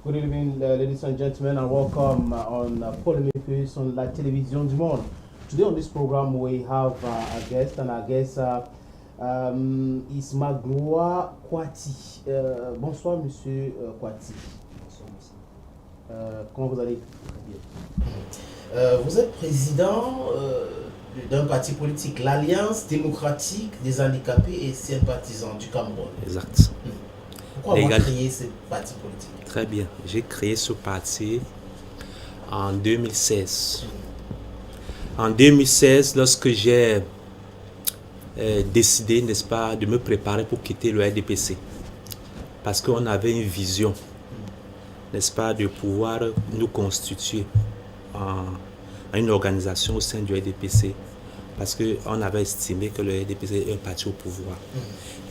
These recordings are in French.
Good evening, ladies and gentlemen, and welcome on Polemic Plus on La Télévision du Monde. Today on this program we have a guest, and our guest is Magloire Kwati. Bonsoir, monsieur Kwati. Bonsoir, monsieur. Comment vous allez? Très bien. Vous êtes président d'un parti politique, l'Alliance démocratique des handicapés et sympathisants du Cameroun. Exact. Pourquoi avoir créé ce parti politique? Très bien. J'ai créé ce parti en 2016. En 2016, lorsque j'ai décidé, n'est-ce pas, de me préparer pour quitter le RDPC. Parce qu'on avait une vision, n'est-ce pas, de pouvoir nous constituer en une organisation au sein du RDPC. Parce qu'on avait estimé que le RDPC est un parti au pouvoir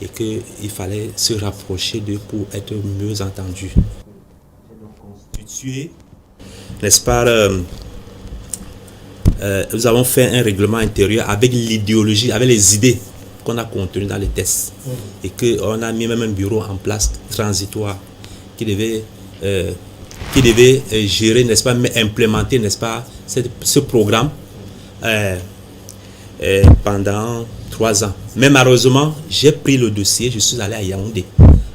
et qu'il fallait se rapprocher d'eux pour être mieux entendus. Constitué, n'est-ce pas, nous avons fait un règlement intérieur avec l'idéologie, avec les idées qu'on a contenues dans les tests et qu'on a mis même un bureau en place transitoire qui devait gérer, n'est-ce pas, mais implémenter, n'est-ce pas, ce programme pendant 3 ans. Mais malheureusement, j'ai pris le dossier, je suis allé à Yaoundé.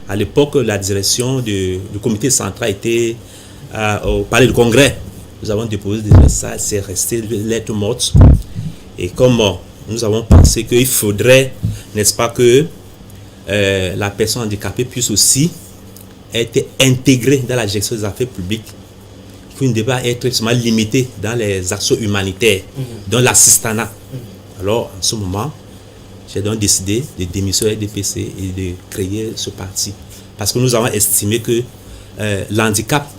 À l'époque, la direction du comité central était au palais du Congrès. Nous avons déposé déjà ça, c'est resté lettre morte. Et comme nous avons pensé qu'il faudrait, n'est-ce pas, que la personne handicapée puisse aussi être intégrée dans la gestion des affaires publiques, qu'il ne devait pas être seulement limité dans les actions humanitaires, dans l'assistanat. Alors, en ce moment, j'ai donc décidé de démissionner du RDPC et de créer ce parti. Parce que nous avons estimé que l'handicap,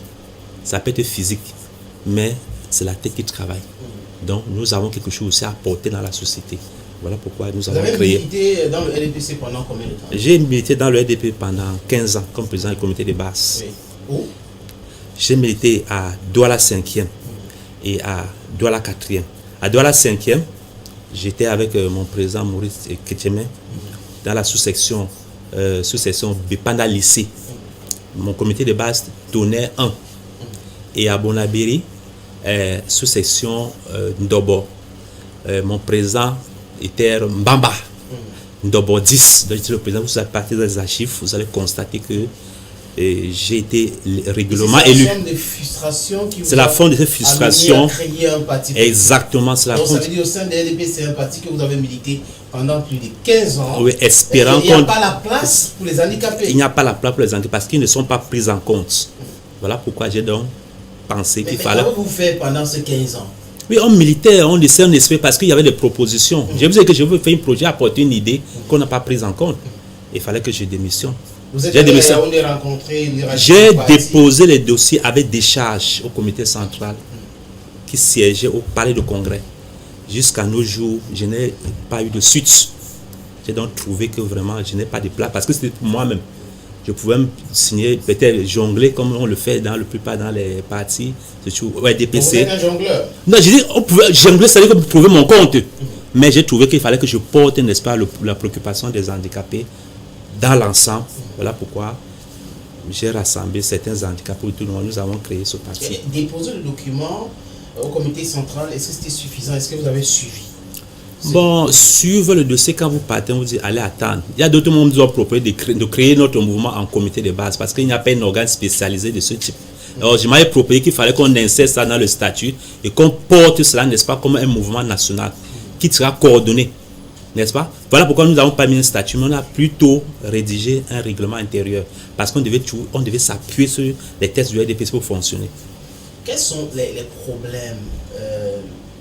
ça peut être physique, mais c'est la tête qui travaille. Donc, nous avons quelque chose aussi à apporter dans la société. Voilà pourquoi nous avons créé. Vous avez milité dans le RDPC pendant combien de temps? J'ai milité dans le RDP pendant 15 ans comme président du comité de base. Oui. Où? J'ai milité à Douala 5e et à Douala 4e. À Douala 5e, j'étais avec mon président Maurice Ketcheme dans la sous-section Bepanda lycée. Mon comité de base tournait 1. Et à Bonabiri, sous-section Ndobo, mon président était Mbamba, Ndobo 10. Donc, le président, vous allez partir des archives, vous allez constater que j'ai été régulièrement élu. C'est la forme de cette frustration. Exactement, c'est la forme. Donc ça veut dire au sein de l'RDP, c'est un parti que vous avez milité pendant plus de 15 ans. Oui, espérant il n'y a pas la place pour les handicapés. Il n'y a pas la place pour les handicapés parce qu'ils ne sont pas pris en compte. Voilà pourquoi j'ai donc pensé qu'il fallait. Mais comment vous faites pendant ces 15 ans? Oui, on militait, on laissait un esprit parce qu'il y avait des propositions. Je vous ai dit que je veux faire un projet, apporter une idée qu'on n'a pas prise en compte. Il fallait que je démissionne. Vous êtes allé rencontrer J'ai déposé les dossiers avec décharge au comité central qui siégeait au palais du Congrès. Jusqu'à nos jours, je n'ai pas eu de suite. J'ai donc trouvé que vraiment je n'ai pas de place parce que c'était pour moi-même. Je pouvais me signer, peut-être jongler comme on le fait dans la plupart dans les partis, surtout au RDPC. Vous êtes un jongleur? Non, je dis on pouvait jongler, c'est-à-dire que trouver mon compte. Mais j'ai trouvé qu'il fallait que je porte, n'est-ce pas, la préoccupation des handicapés dans l'ensemble. Voilà pourquoi j'ai rassemblé certains handicapés autour de nous. Nous avons créé ce parti. Déposer le document au comité central, est-ce que c'était suffisant? Est-ce que vous avez suivi? Bon, suivre le dossier quand vous partez, vous dites allez attendre. Il y a d'autres membres qui ont proposé de créer notre mouvement en comité de base parce qu'il n'y a pas un organe spécialisé de ce type. Alors, je m'avais proposé qu'il fallait qu'on insère ça dans le statut et qu'on porte cela, n'est-ce pas, comme un mouvement national qui sera coordonné, n'est-ce pas? Voilà pourquoi nous n'avons pas mis un statut, mais on a plutôt rédigé un règlement intérieur parce qu'on devait s'appuyer sur les tests du RDPC pour fonctionner. Quels sont les problèmes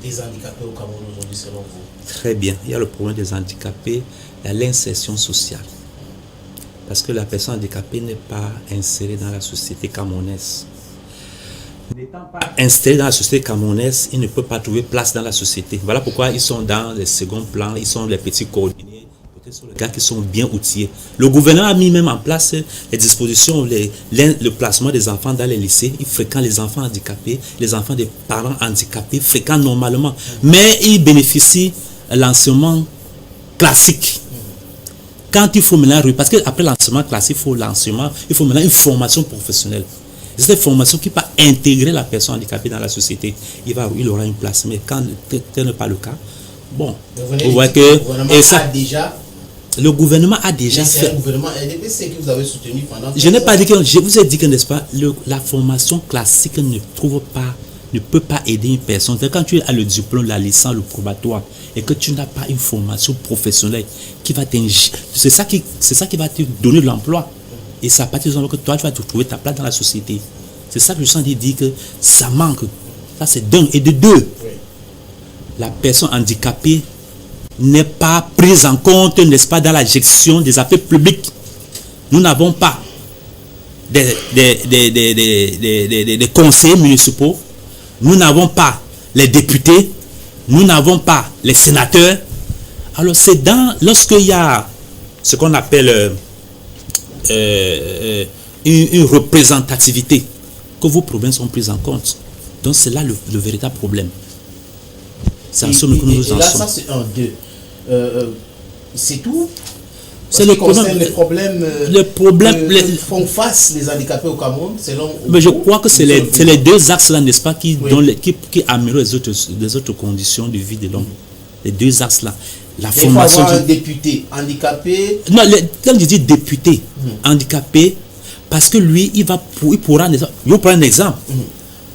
des handicapés au Cameroun aujourd'hui selon vous? Très bien, il y a le problème des handicapés, il y a l'insertion sociale. Parce que la personne handicapée n'est pas insérée dans la société camerounaise. n'étant pas installés dans la société camerounaise, ils ne peuvent pas trouver place dans la société. Voilà pourquoi ils sont dans les seconds plans, ils sont les petits coordonnés, peut-être sont les gars qui sont bien outillés. Le gouvernement a mis même en place les dispositions, le placement des enfants dans les lycées. Ils fréquentent les enfants handicapés, les enfants des parents handicapés fréquentent normalement. Mais ils bénéficient de l'enseignement classique. Quand il faut maintenant, parce qu'après l'enseignement classique, il faut maintenant une formation professionnelle. C'est cette formation qui va intégrer la personne handicapée dans la société. Il aura une place. Mais quand tel n'est pas le cas, bon, vous voyez que le gouvernement a déjà fait. C'est un gouvernement LDPC que vous avez soutenu pendant. Je n'ai pas dit que je vous ai dit que, n'est-ce pas, la formation classique ne peut pas aider une personne. Quand tu as le diplôme, la licence, le probatoire, et que tu n'as pas une formation professionnelle qui va c'est ça qui va te donner de l'emploi. Et c'est à partir de que toi, tu vas te trouver ta place dans la société. C'est ça que je sens dire que ça manque. Ça, c'est d'un. Et de deux, la personne handicapée n'est pas prise en compte, n'est-ce pas, dans la gestion des affaires publiques. Nous n'avons pas des conseillers municipaux. Nous n'avons pas les députés. Nous n'avons pas les sénateurs. Alors, c'est lorsqu'il y a ce qu'on appelle une représentativité que vos problèmes sont pris en compte. Donc c'est là le véritable problème. C'est en somme que nous en sommes. Et là, ça c'est un, deux. C'est tout. C'est le problème. Les problèmes que font face les handicapés au Cameroun, selon. Mais je crois que c'est les deux axes là, n'est-ce pas, qui améliorent les autres conditions de vie de l'homme. Les deux axes là. La formation. Il faut avoir un député handicapé. Non, quand je dis député handicapé, parce que lui, il pourra. Je vous prends un exemple.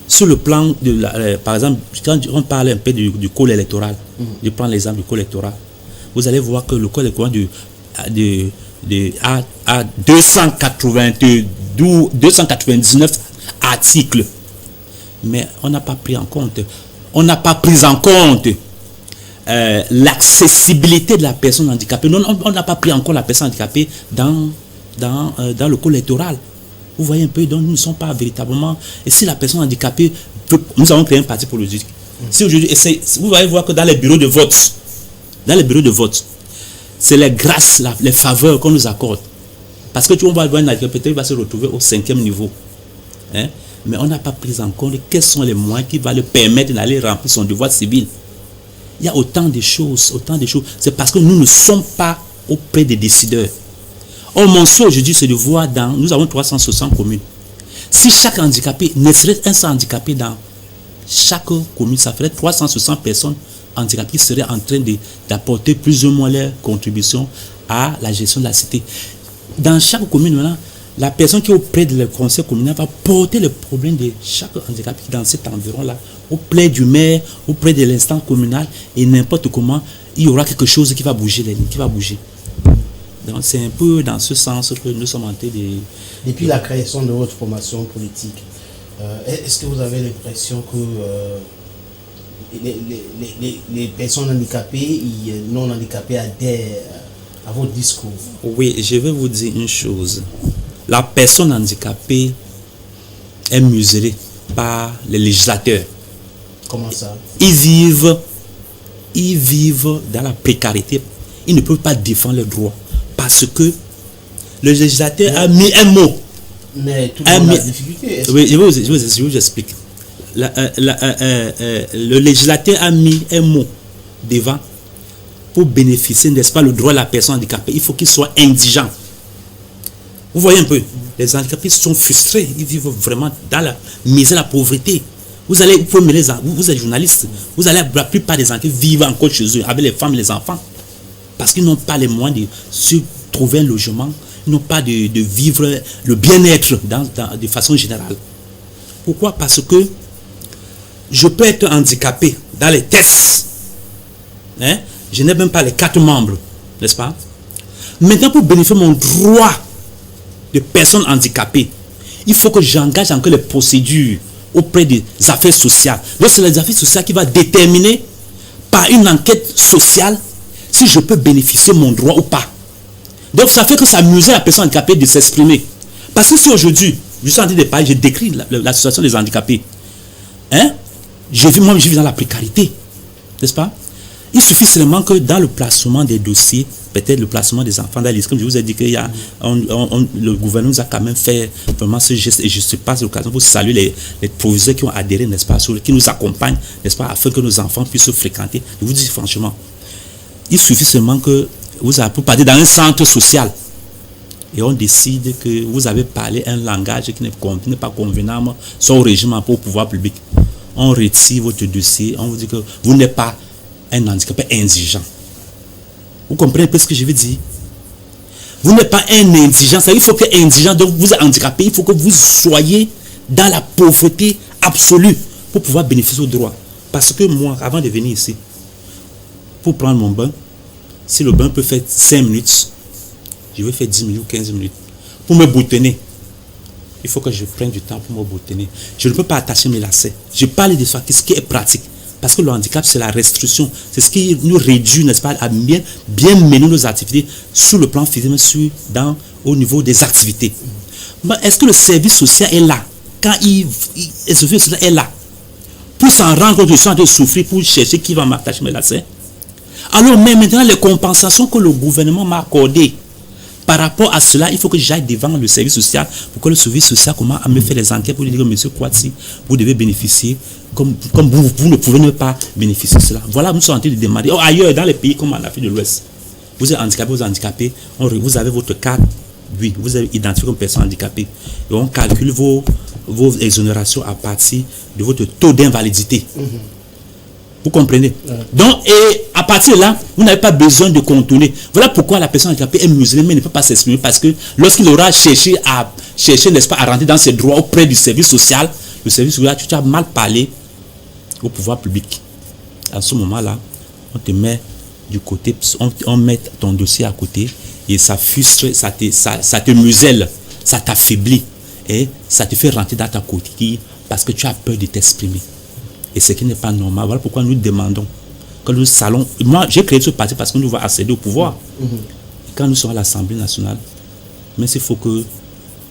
Sur le plan de par exemple, quand on parle un peu du code électoral, je prends l'exemple du code électoral. Vous allez voir que le code électoral a 299 articles. Mais on n'a pas pris en compte. L'accessibilité de la personne handicapée. On n'a pas pris en compte la personne handicapée dans le code électoral. Vous voyez un peu, donc nous ne sommes pas véritablement. Et si la personne handicapée nous avons créé un parti politique. Si aujourd'hui, vous allez voir que dans les bureaux de vote, c'est les grâces, les faveurs qu'on nous accorde. Parce que on va voir un handicapé, peut-être il va se retrouver au 5e niveau. Hein? Mais on n'a pas pris en compte quels sont les moyens qui vont le permettre d'aller remplir son devoir civil. Il y a autant de choses. C'est parce que nous ne sommes pas auprès des décideurs. Or, mon souhait aujourd'hui, c'est de voir nous avons 360 communes. Si chaque handicapé, ne serait un seul handicapé dans chaque commune, ça ferait 360 personnes handicapées qui seraient en train d'apporter plus ou moins leur contribution à la gestion de la cité. Dans chaque commune, maintenant, la personne qui est auprès du conseil communal va porter le problème de chaque handicapé dans cet environ-là, auprès du maire, auprès de l'instance communale, et n'importe comment, il y aura quelque chose qui va bouger, Donc c'est un peu dans ce sens que nous sommes en train de... Depuis la création de votre formation politique, est-ce que vous avez l'impression que les personnes handicapées et non handicapées adhèrent à votre discours? Oui, je vais vous dire une chose. La personne handicapée est mesurée par les législateurs. Comment ça? Ils vivent dans la précarité. Ils ne peuvent pas défendre leurs droits. Parce que le législateur a mis un mot. Mais tout le monde a des difficultés. Oui, je vous explique. Le législateur a mis un mot devant pour bénéficier, n'est-ce pas, le droit de la personne handicapée. Il faut qu'il soit indigent. Vous voyez un peu, les handicapés sont frustrés. Ils vivent vraiment dans la misère, la pauvreté. Vous êtes journaliste, vous allez, la plupart des handicapés vivent encore chez eux avec les femmes et les enfants. Parce qu'ils n'ont pas les moyens de se trouver un logement, ils n'ont pas de vivre le bien-être de façon générale. Pourquoi? Parce que je peux être handicapé dans les tests. Hein? Je n'ai même pas les 4 membres, n'est-ce pas? Maintenant, pour bénéficier de mon droit de personnes handicapées, il faut que j'engage encore les procédures auprès des affaires sociales. Donc, c'est les affaires sociales qui vont déterminer par une enquête sociale si je peux bénéficier de mon droit ou pas. Donc ça fait que ça amuse la personne handicapée de s'exprimer. Parce que si aujourd'hui, je suis en train de parler, je décris la situation des handicapés. Hein? Je vis dans la précarité. N'est-ce pas? Il suffit seulement que dans le placement des dossiers, peut-être le placement des enfants dans l'IS, comme je vous ai dit qu'il y a, le gouvernement nous a quand même fait vraiment ce geste, et je ne passe l'occasion pour saluer les proviseurs qui ont adhéré, n'est-ce pas, qui nous accompagnent, n'est-ce pas, afin que nos enfants puissent se fréquenter. Je vous dis franchement, il suffit seulement que vous avez parlé dans un centre social et on décide que vous avez parlé un langage qui n'est pas convenable soit au régime pour au pouvoir public. On retire votre dossier, on vous dit que vous n'êtes pas un handicapé indigent. Vous comprenez un peu ce que je veux dire? Vous n'êtes pas un indigent. Il faut que indigent, donc vous êtes handicapé, il faut que vous soyez dans la pauvreté absolue pour pouvoir bénéficier aux droits. Parce que moi, avant de venir ici, pour prendre mon bain, si le bain peut faire 5 minutes, je vais faire 10 minutes ou 15 minutes. Pour me boutonner, il faut que je prenne du temps pour me boutonner. Je ne peux pas attacher mes lacets. Je parle de ça, ce qui est pratique. Parce que le handicap, c'est la restriction. C'est ce qui nous réduit, n'est-ce pas, à bien mener nos activités sur le plan physique, mais au niveau des activités. Mais est-ce que le service social est là? Quand le service social est là, pour s'en rendre compte, je suis en train de souffrir pour chercher qui va m'attacher mes lacets. Alors, mais maintenant, les compensations que le gouvernement m'a accordées, par rapport à cela, il faut que j'aille devant le service social pour que le service social commence à me faire les enquêtes pour dire que monsieur Kouati, vous devez bénéficier comme vous ne pouvez pas bénéficier de cela. Voilà, nous sommes en train de demander. Oh, ailleurs, dans les pays comme en Afrique de l'Ouest, vous êtes handicapé, vous avez votre carte, oui, vous êtes identifié comme personne handicapée. Et on calcule vos exonérations à partir de votre taux d'invalidité. Vous comprenez? Donc, et à partir de là, vous n'avez pas besoin de contourner. Voilà pourquoi la personne handicapée est musulmane, mais ne peut pas s'exprimer, parce que lorsqu'il aura cherché, n'est-ce pas, à rentrer dans ses droits auprès du service social, le service social, tu as mal parlé au pouvoir public. À ce moment-là, on te met du côté, on met ton dossier à côté, et ça frustre, ça te muselle, ça t'affaiblit, et ça te fait rentrer dans ta coquille, parce que tu as peur de t'exprimer. Et ce qui n'est pas normal. Voilà pourquoi nous demandons que nous allons. Moi, j'ai créé ce parti parce que nous allons accéder au pouvoir. Quand nous serons à l'Assemblée nationale, mais il faut que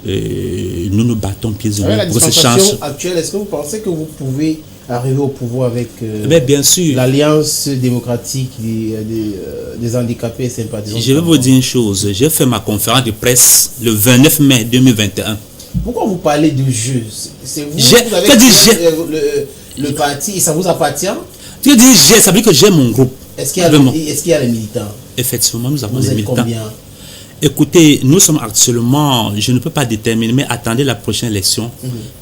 nous nous battons pieds et mains pour que ces chances. Actuelle, est-ce que vous pensez que vous pouvez arriver au pouvoir avec bien sûr l'Alliance démocratique des handicapés et sympathisants? Je vais vous dire une chose. J'ai fait ma conférence de presse le 29 mai 2021. Pourquoi vous parlez de jeu? C'est vous, vous avez le parti, et ça vous appartient? Tu dis j'ai, ça veut dire que j'ai mon groupe. Est-ce qu'il y a les militants? Effectivement, nous avons des militants. Combien? Écoutez, nous sommes actuellement, je ne peux pas déterminer, mais attendez la prochaine élection.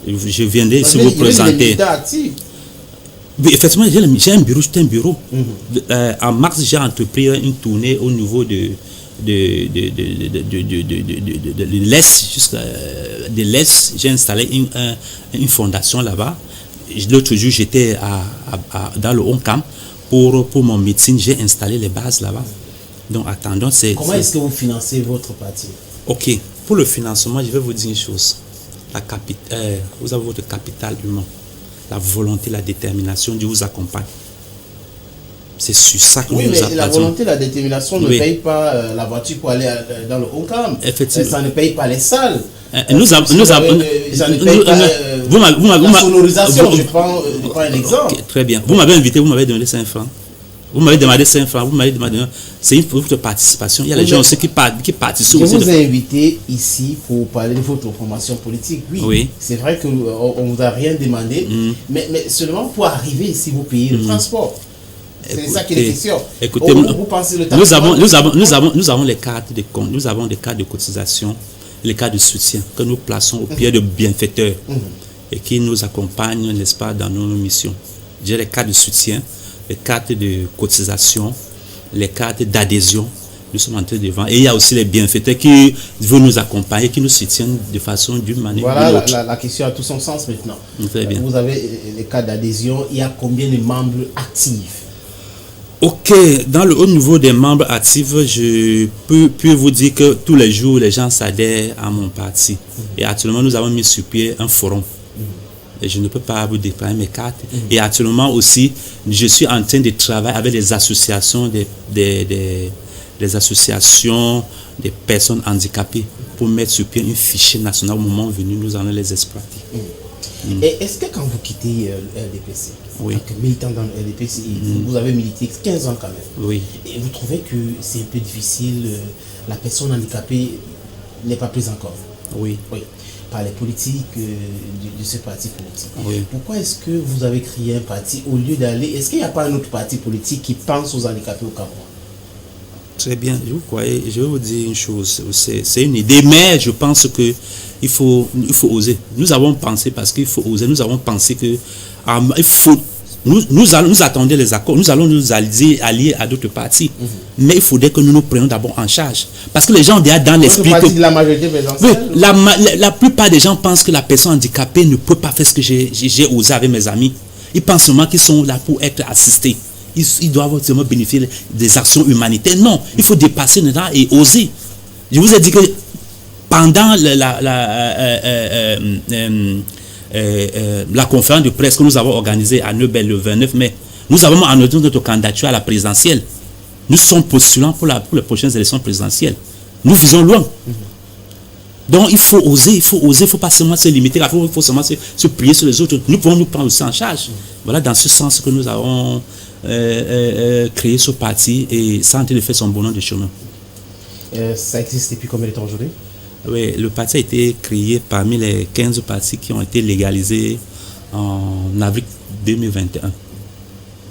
Je viendrai ici vous présenter. Oui, effectivement, j'ai un bureau, c'est un bureau. En mars, j'ai entrepris une tournée au niveau de l'Est. J'ai installé une fondation là-bas. L'autre jour, j'étais dans le Honcam pour mon meeting. J'ai installé les bases là-bas. Donc, attendons. Comment est-ce que vous financez votre parti? Ok. Pour le financement, je vais vous dire une chose. Vous avez votre capital humain. La volonté, la détermination, Dieu vous accompagne. C'est sur ça que nous mais appartenons. La volonté, la détermination ne paye pas la voiture pour aller dans le Honcam. Effectivement. Ça ne paye pas les salles. Nous avons ça ne paye pas la sonorisation. Je prends un exemple. Okay, très bien. Vous m'avez invité, vous m'avez donné 5 francs. Vous m'avez demandé 5 francs, vous m'avez demandé. C'est une autre participation. Il y a les gens aussi qui participent. Je vous ai invité ici pour parler de votre formation politique. Oui. C'est vrai qu'on ne vous a rien demandé, mais seulement pour arriver ici, vous payez le transport. C'est ça qui est la question. Écoutez, vous pensez le nous avons les cartes de compte, nous avons des cartes de cotisation, les cartes de soutien que nous plaçons au pied de bienfaiteurs et qui nous accompagnent, n'est-ce pas, dans nos missions. J'ai les cartes de soutien, les cartes de cotisation, les cartes d'adhésion. Nous sommes en train de vendre. Et il y a aussi les bienfaiteurs qui veulent nous accompagner, qui nous soutiennent de façon d'une manière ou d'une autre. Voilà, la question a tout son sens maintenant. Très bien. Vous avez les cartes d'adhésion. Il y a combien de membres actifs? Ok, dans le haut niveau des membres actifs, je peux vous dire que tous les jours, les gens s'adhèrent à mon parti. Et actuellement, nous avons mis sur pied un forum. Et je ne peux pas vous déployer mes cartes. Et actuellement aussi, je suis en train de travailler avec les associations des associations des personnes handicapées pour mettre sur pied un fichier national. Au moment venu, nous allons les exploiter. Et est-ce que quand vous quittez le RDPC, Oui. en tant que militant dans le RDPC, vous avez milité 15 ans quand même, Oui. et vous trouvez que c'est un peu difficile, la personne handicapée n'est pas prise en compte? Oui. Oui, par les politiques de ce parti politique. Oui. Pourquoi est-ce que vous avez créé un parti au lieu d'aller... Est-ce qu'il n'y a pas un autre parti politique qui pense aux handicapés au Cameroun? Très bien, je vais vous dire une chose, c'est une idée, mais je pense que il faut oser. Nous avons pensé, parce qu'il faut oser, nous avons pensé que il faut, nous attendions les accords, nous allons nous allier à d'autres partis, mais il faudrait que nous nous prenions d'abord en charge. Parce que les gens ont déjà dans l'esprit que... de la majorité présidentielle? Oui, la plupart des gens pensent que la personne handicapée ne peut pas faire ce que j'ai osé avec mes amis. Ils pensent seulement qu'ils sont là pour être assistés. Ils doivent seulement bénéficier des actions humanitaires. Non, il faut dépasser là et oser. Je vous ai dit que pendant la conférence de presse que nous avons organisée à Neubel le 29 mai, nous avons annoncé notre candidature à la présidentielle. Nous sommes postulants pour les prochaines élections présidentielles. Nous visons loin. Donc il faut oser, il faut pas seulement se limiter, il faut seulement se plier sur les autres. Nous pouvons nous prendre aussi en charge. Voilà dans ce sens que nous avons créé ce parti et ça a été de faire son bonhomme de chemin. Ça existe depuis combien de temps aujourd'hui? Oui, le parti a été créé parmi les 15 partis qui ont été légalisés en avril 2021.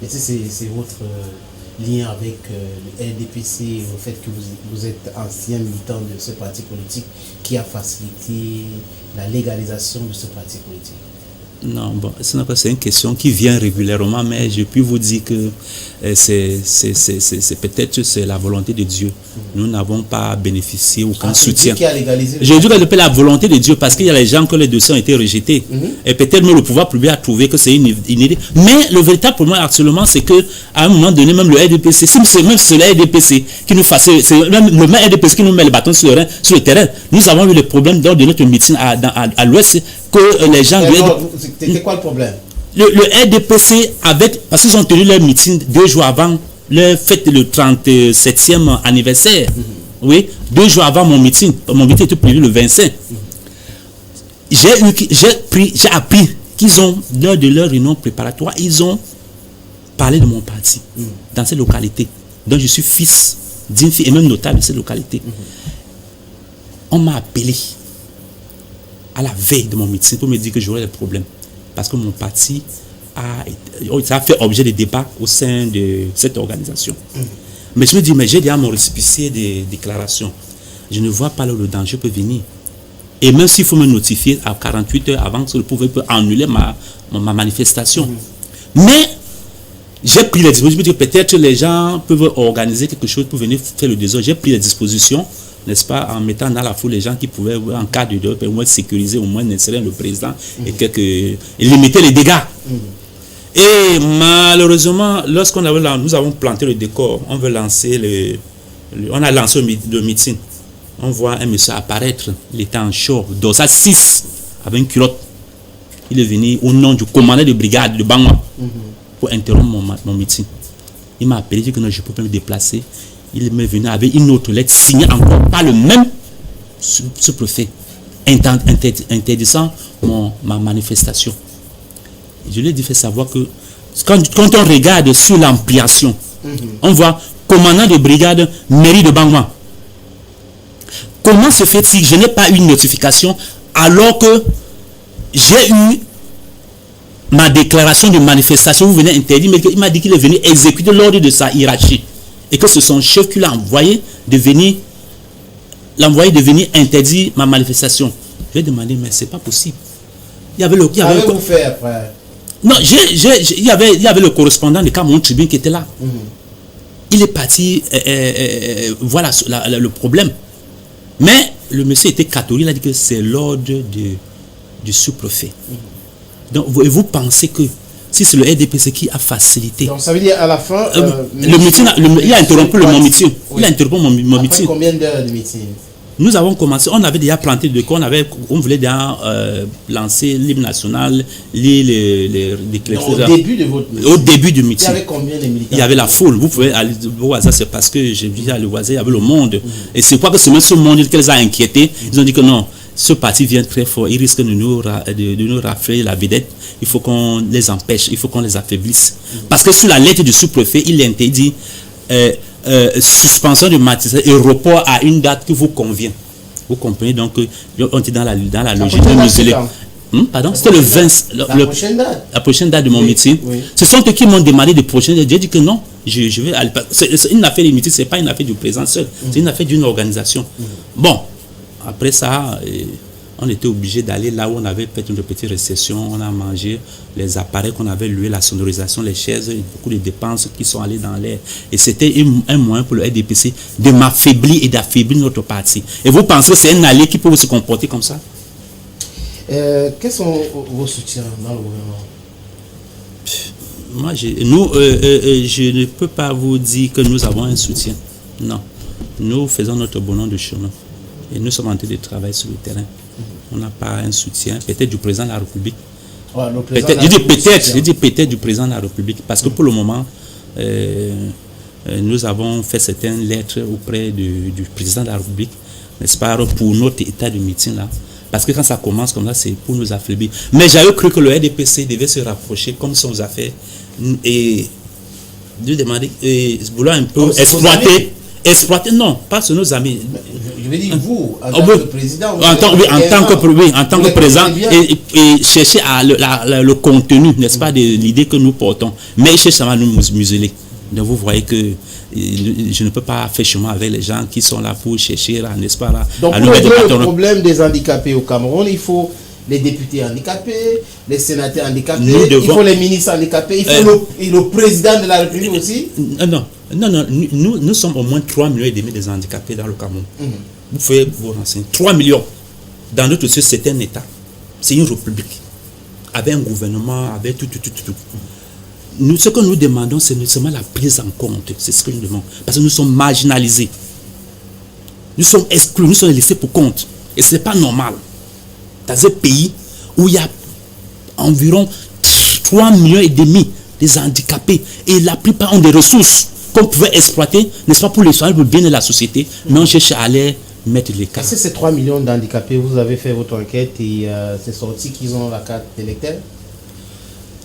Et c'est votre lien avec le RDPC, le fait que vous êtes ancien militant de ce parti politique qui a facilité la légalisation de ce parti politique? Non, bon, c'est une question qui vient régulièrement, mais je puis vous dire que c'est peut-être c'est la volonté de Dieu. Nous n'avons pas bénéficié aucun soutien. Qui a légalisé Je dis que c'est la volonté de Dieu parce qu'il y a les gens que les dossiers ont été rejetés. Et peut-être même le pouvoir public a trouvé que c'est une idée. Mais le véritable problème actuellement, c'est que à un moment donné, même le RDPC, si c'est même le RDPC qui nous fasse, c'est même le même RDPC qui nous met le bâton sur le terrain. Nous avons eu des problèmes lors de notre meeting à l'ouest que les gens... C'était quoi le problème? Le RDPC, parce qu'ils ont tenu leur meeting 2 jours avant leur fête, le 37e anniversaire. Oui, 2 jours avant mon meeting. Mon meeting était prévu le 25. J'ai appris qu'ils ont, lors de leur réunion préparatoire, ils ont parlé de mon parti dans cette localité. Donc je suis fils d'une fille et même notable de cette localité. On m'a appelé à la veille de mon meeting pour me dire que j'aurais des problèmes. Parce que mon parti ça a fait objet de débat au sein de cette organisation. Mais je me dis, mais j'ai déjà mon récépissé de déclaration. Je ne vois pas là où le danger peut venir. Et même s'il faut me notifier à 48 heures avant que le pouvoir peut annuler ma manifestation. Mais j'ai pris les dispositions. Peut-être les gens peuvent organiser quelque chose pour venir faire le désordre. J'ai pris les dispositions, n'est-ce pas, en mettant dans la foule les gens qui pouvaient, en cas de dehors, au moins sécuriser, au moins le président et limiter les dégâts. Et malheureusement, nous avons planté le décor, on veut lancer on a lancé le meeting. On voit un monsieur apparaître, il était en short, dorsal 6, avec une culotte. Il est venu au nom du commandant de brigade de Bangma pour interrompre mon meeting. Il m'a appelé, il dit que non, je ne peux pas me déplacer. Il m'est venu avec une autre lettre signée encore par le même sous-préfet, interdisant ma manifestation. Je lui ai dit, fait savoir que quand on regarde sur l'ampliation, on voit commandant de brigade, mairie de Bangma. Comment se fait-il que je n'ai pas eu une notification alors que j'ai eu ma déclaration de manifestation, vous venez interdire, mais il m'a dit qu'il est venu exécuter l'ordre de sa hiérarchie et que c'est son chef qui l'a envoyé de venir interdire ma manifestation. Je lui ai demandé, mais c'est pas possible. Il y avait Non, il y avait le correspondant de Cameroun Tribune qui était là. Il est parti, voilà le problème. Mais le monsieur était catholique, il a dit que c'est l'ordre du sous-préfet. Donc vous pensez que si c'est le RDPC qui a facilité... Donc ça veut dire à la fin... le meeting, il a interrompu mon meeting. Oui. Il a interrompu mon meeting. Après combien d'heures de meeting? Nous avons commencé, on avait déjà planté de quoi, on voulait déjà lancer l'hymne national, au début de votre meeting. Au début du meeting. Il y avait combien de militants? Il y avait la foule. Vous pouvez aller voir ça, c'est parce que j'ai vu à le voisin, il y avait le monde. Et c'est quoi que ce monde qu'elles ont inquiété. Ils ont dit que non, ce parti vient très fort, il risque de nous rafler la vedette. Il faut qu'on les empêche, il faut qu'on les affaiblisse. Parce que sur la lettre du sous-préfet, il interdit suspension de matisserie et report à une date qui vous convient. Vous comprenez, donc on est dans la logique de museler. Pardon, c'était le 20. La prochaine date de mon meeting. Oui. Ce sont eux qui m'ont demandé de prochaine date. J'ai dit que non, je vais aller. C'est une affaire de meeting, ce n'est pas une affaire du président seul. C'est une affaire d'une organisation. Bon, après ça, on était obligé d'aller là où on avait fait une petite récession. On a mangé les appareils qu'on avait loués, la sonorisation, les chaises, beaucoup de dépenses qui sont allées dans l'air. Et c'était un moyen pour le RDPC de m'affaiblir et d'affaiblir notre parti. Et vous pensez que c'est un allié qui peut se comporter comme ça? Quels sont vos soutiens dans le gouvernement? Moi, je ne peux pas vous dire que nous avons un soutien. Non. Nous faisons notre bonhomme de chemin. Et nous sommes en train de travailler sur le terrain. On n'a pas un soutien, peut-être du président de la République. Ouais, je dis peut-être du président de la République. Parce que pour le moment, nous avons fait certaines lettres auprès du président de la République, n'est-ce pas, pour notre état de meeting là. Parce que quand ça commence comme ça, c'est pour nous affaiblir. Mais j'avais cru que le RDPC devait se rapprocher comme ça nous a fait et de demander, vouloir un peu exploiter, non, pas sur nos amis. Je veux dire, vous, en tant que président, en tant que président, et chercher le contenu, n'est-ce pas, de l'idée que nous portons. Mais il cherche à nous museler. Donc vous voyez que je ne peux pas faire chemin avec les gens qui sont là pour chercher, n'est-ce pas, là. Donc pour régler le problème des handicapés au Cameroun, il faut les députés handicapés, les sénateurs handicapés, il faut les ministres handicapés, il faut le président de la République aussi. Non, nous sommes au moins 3,5 millions des handicapés dans le Cameroun. Vous pouvez vous renseigner. 3 millions. Dans notre société, c'est un État. C'est une république. Avec un gouvernement, avec tout. Nous, ce que nous demandons, c'est seulement la prise en compte. C'est ce que nous demandons. Parce que nous sommes marginalisés. Nous sommes exclus, nous sommes laissés pour compte. Et ce n'est pas normal. Dans un pays où il y a environ 3,5 millions des handicapés, et la plupart ont des ressources qu'on pouvait exploiter, n'est-ce pas, pour les soins, pour le bien de la société, mais on cherche à aller mettre les cas. Est-ce que ces 3 millions d'handicapés, vous avez fait votre enquête et c'est sorti qu'ils ont la carte d'électeur?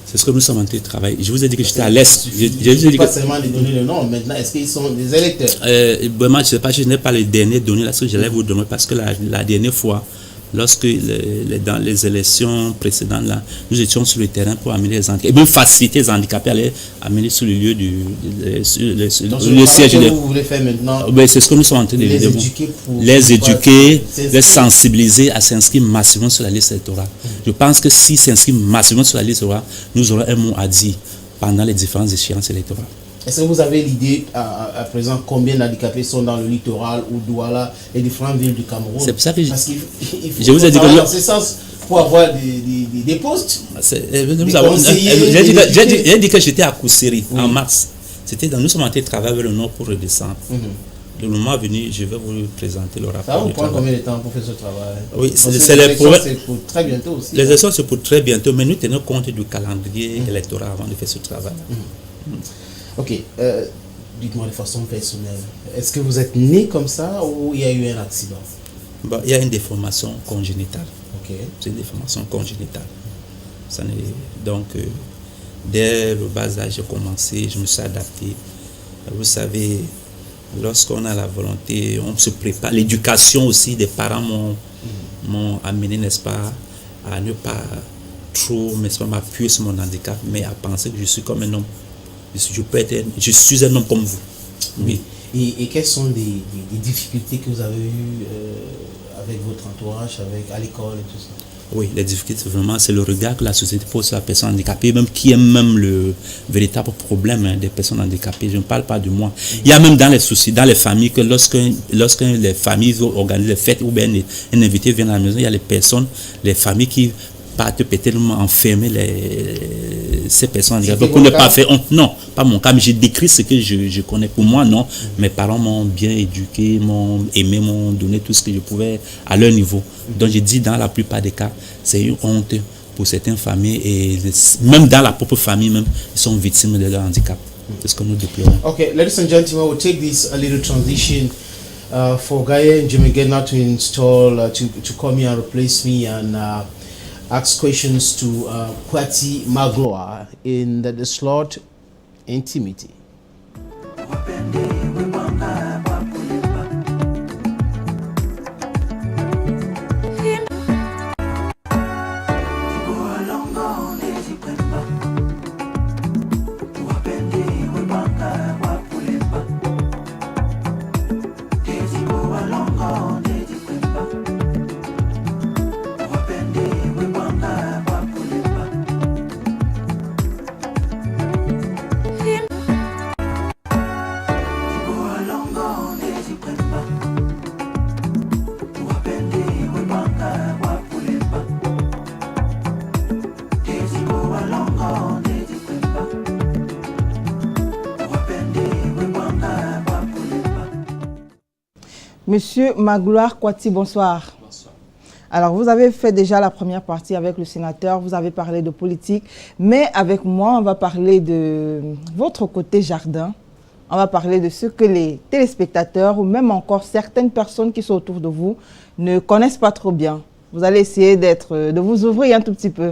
C'est ce que nous sommes en train de travailler. Je vous ai dit que j'étais à l'Est. Je ne dis pas seulement de donner le nom. Maintenant, est-ce qu'ils sont des électeurs? Vraiment, je ne sais pas, je n'ai pas les dernières données là, ce que j'allais vous donner, parce que la dernière fois, lorsque dans les élections précédentes, là, nous étions sur le terrain pour amener les handicapés, et même faciliter les handicapés à les amener sur le lieu le siège. Que vous voulez faire maintenant, c'est ce que nous sommes en train de les éduquer, les sensibiliser à s'inscrire massivement sur la liste électorale. Je pense que s'ils s'inscrivent massivement sur la liste électorale, nous aurons un mot à dire pendant les différentes échéances électorales. Est-ce que vous avez l'idée à présent combien d'handicapés sont dans le littoral ou Douala et différentes villes du Cameroun? C'est pour ça que parce qu'il faut je vous ai dit que dans ce sens pour avoir des postes. J'ai dit que j'étais à Kousseri en mars. Nous sommes en train de travailler vers le nord pour redescendre. Le moment venu, je vais vous présenter le rapport. Ça va vous prendre combien de temps pour faire ce travail? Oui, c'est pour très bientôt aussi. Les élections, c'est pour très bientôt, mais nous tenons compte du calendrier électoral avant de faire ce travail. Ok, dites-moi de façon personnelle, est-ce que vous êtes né comme ça ou il y a eu un accident? Il y a une déformation congénitale. Okay. C'est une déformation congénitale. Donc, dès le bas âge, j'ai commencé, je me suis adapté. Vous savez, lorsqu'on a la volonté, on se prépare. L'éducation aussi des parents m'ont amené, n'est-ce pas, à ne pas trop, n'est-ce pas, m'appuyer sur mon handicap, mais à penser que je suis comme un homme. Je suis un homme comme vous. Oui. Et quelles sont des difficultés que vous avez eues avec votre entourage, à l'école et tout ça? Oui, les difficultés, vraiment, c'est le regard que la société pose sur la personne handicapée, même qui est même le véritable problème des personnes handicapées. Je ne parle pas de moi. Il y a même dans les soucis, dans les familles, que lorsque les familles organisent des fêtes ou bien un invité vient à la maison, il y a les familles qui partent peut-être enfermer ces personnes handicapées pour ne pas faire honte. Non, pas mon cas, mais j'ai décrit ce que je connais. Pour moi, non. Mes parents m'ont bien éduqué, m'ont aimé, m'ont donné tout ce que je pouvais à leur niveau. Donc, j'ai dit, dans la plupart des cas, c'est une honte pour certaines familles et même dans la propre famille, même, ils sont victimes de leur handicap. C'est ce que nous déplorons. Okay, ladies and gentlemen, we'll take this a little transition for Gaye and Jimmy Gedna to install, to come here and replace me and ask questions to Kwati Magloire in the slot Intimity. Monsieur Magloire Kwati, bonsoir. Bonsoir. Alors, vous avez fait déjà la première partie avec le sénateur, vous avez parlé de politique, mais avec moi, on va parler de votre côté jardin. On va parler de ce que les téléspectateurs ou même encore certaines personnes qui sont autour de vous ne connaissent pas trop bien. Vous allez essayer de vous ouvrir un tout petit peu.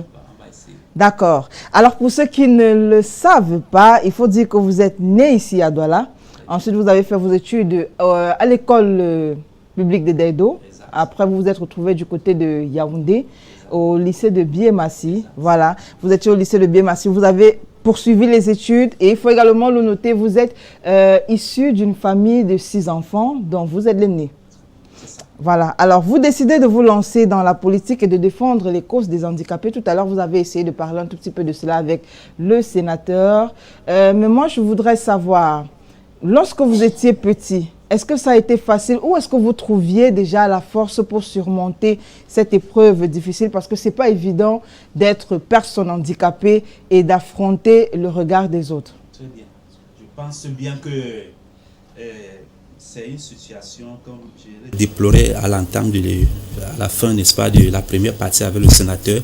D'accord. Alors, pour ceux qui ne le savent pas, il faut dire que vous êtes né ici à Douala. Ensuite, vous avez fait vos études à l'école publique de Daido. Après, vous vous êtes retrouvé du côté de Yaoundé, au lycée de Biémassi. Voilà, vous étiez au lycée de Biémassi. Vous avez poursuivi les études et il faut également le noter, vous êtes issu d'une famille de 6 enfants dont vous êtes l'aîné. Voilà, alors vous décidez de vous lancer dans la politique et de défendre les causes des handicapés. Tout à l'heure, vous avez essayé de parler un tout petit peu de cela avec le sénateur. Mais moi, je voudrais savoir... Lorsque vous étiez petit, est-ce que ça a été facile ou est-ce que vous trouviez déjà la force pour surmonter cette épreuve difficile? Parce que ce n'est pas évident d'être personne handicapée et d'affronter le regard des autres. Très bien. Je pense bien que c'est une situation, comme je l'ai déploré à l'entame, à la fin, n'est-ce pas, de la première partie avec le sénateur.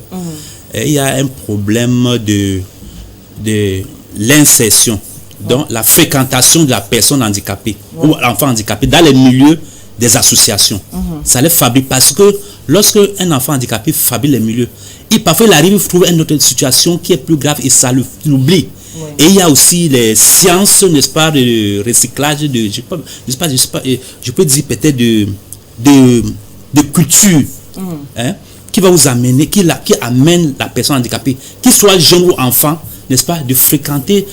Il y a un problème de l'insertion. Donc, la fréquentation de la personne handicapée ou l'enfant handicapé dans les milieux des associations. Ça les fabrique parce que lorsque un enfant handicapé fabrique les milieux, parfois il arrive à trouver une autre situation qui est plus grave et ça l'oublie. Et il y a aussi les sciences, n'est-ce pas, de recyclage, je peux dire peut-être de culture, qui va vous amener, qui amène la personne handicapée, qu'il soit jeune ou enfant, n'est-ce pas, de fréquenter,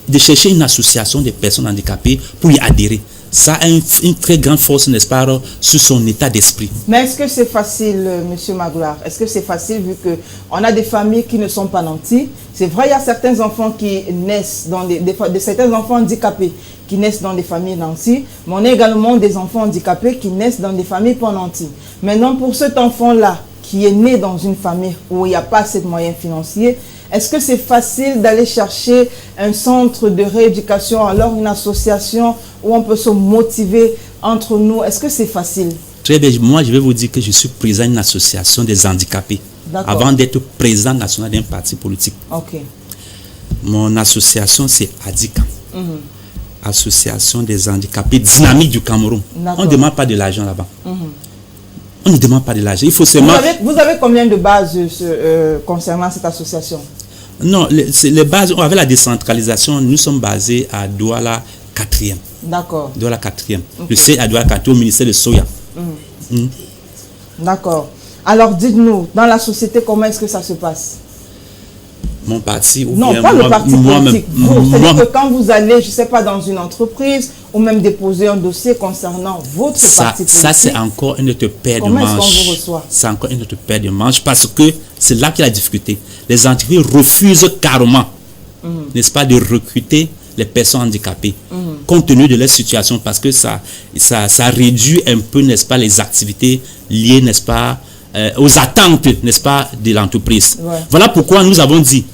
de chercher une association de personnes handicapées pour y adhérer. Ça a une très grande force, n'est-ce pas, sur son état d'esprit. Mais est-ce que c'est facile, Monsieur Magloire? Est-ce que c'est facile vu qu'on a des familles qui ne sont pas nantis? C'est vrai, il y a certains enfants qui naissent dans certains enfants handicapés qui naissent dans des familles nantis, mais on a également des enfants handicapés qui naissent dans des familles pas nantis. Maintenant, pour cet enfant-là qui est né dans une famille où il n'y a pas assez de moyens financiers, est-ce que c'est facile d'aller chercher un centre de rééducation, alors une association où on peut se motiver entre nous? Est-ce que c'est facile? Très bien. Moi, je vais vous dire que je suis président d'une association des handicapés avant d'être président national d'un parti politique. Ok. Mon association, c'est ADICA. Association des handicapés dynamiques du Cameroun. On ne demande pas de l'argent là-bas. On ne demande pas de l'argent. Il faut seulement... Vous avez combien de bases concernant cette association? Non, les bases, avec la décentralisation, nous sommes basés à Douala 4e. D'accord. Douala 4e. Le siège à Douala 4e au ministère de Soya. D'accord. Alors dites-nous, dans la société, comment est-ce que ça se passe? Mon parti ou non, bien pas le parti politique. C'est-à-dire que quand vous allez, je ne sais pas, dans une entreprise ou même déposer un dossier concernant votre parti politique. Ça, c'est encore une autre paire de manches. Comment est-ce qu'on vous reçoit? C'est encore une autre paire de manches parce que c'est là qu'il y a la difficulté. Les entreprises refusent carrément, n'est-ce pas, de recruter les personnes handicapées compte tenu de leur situation parce que ça réduit un peu, n'est-ce pas, les activités liées, n'est-ce pas, aux attentes, n'est-ce pas, de l'entreprise. Voilà pourquoi nous avons dit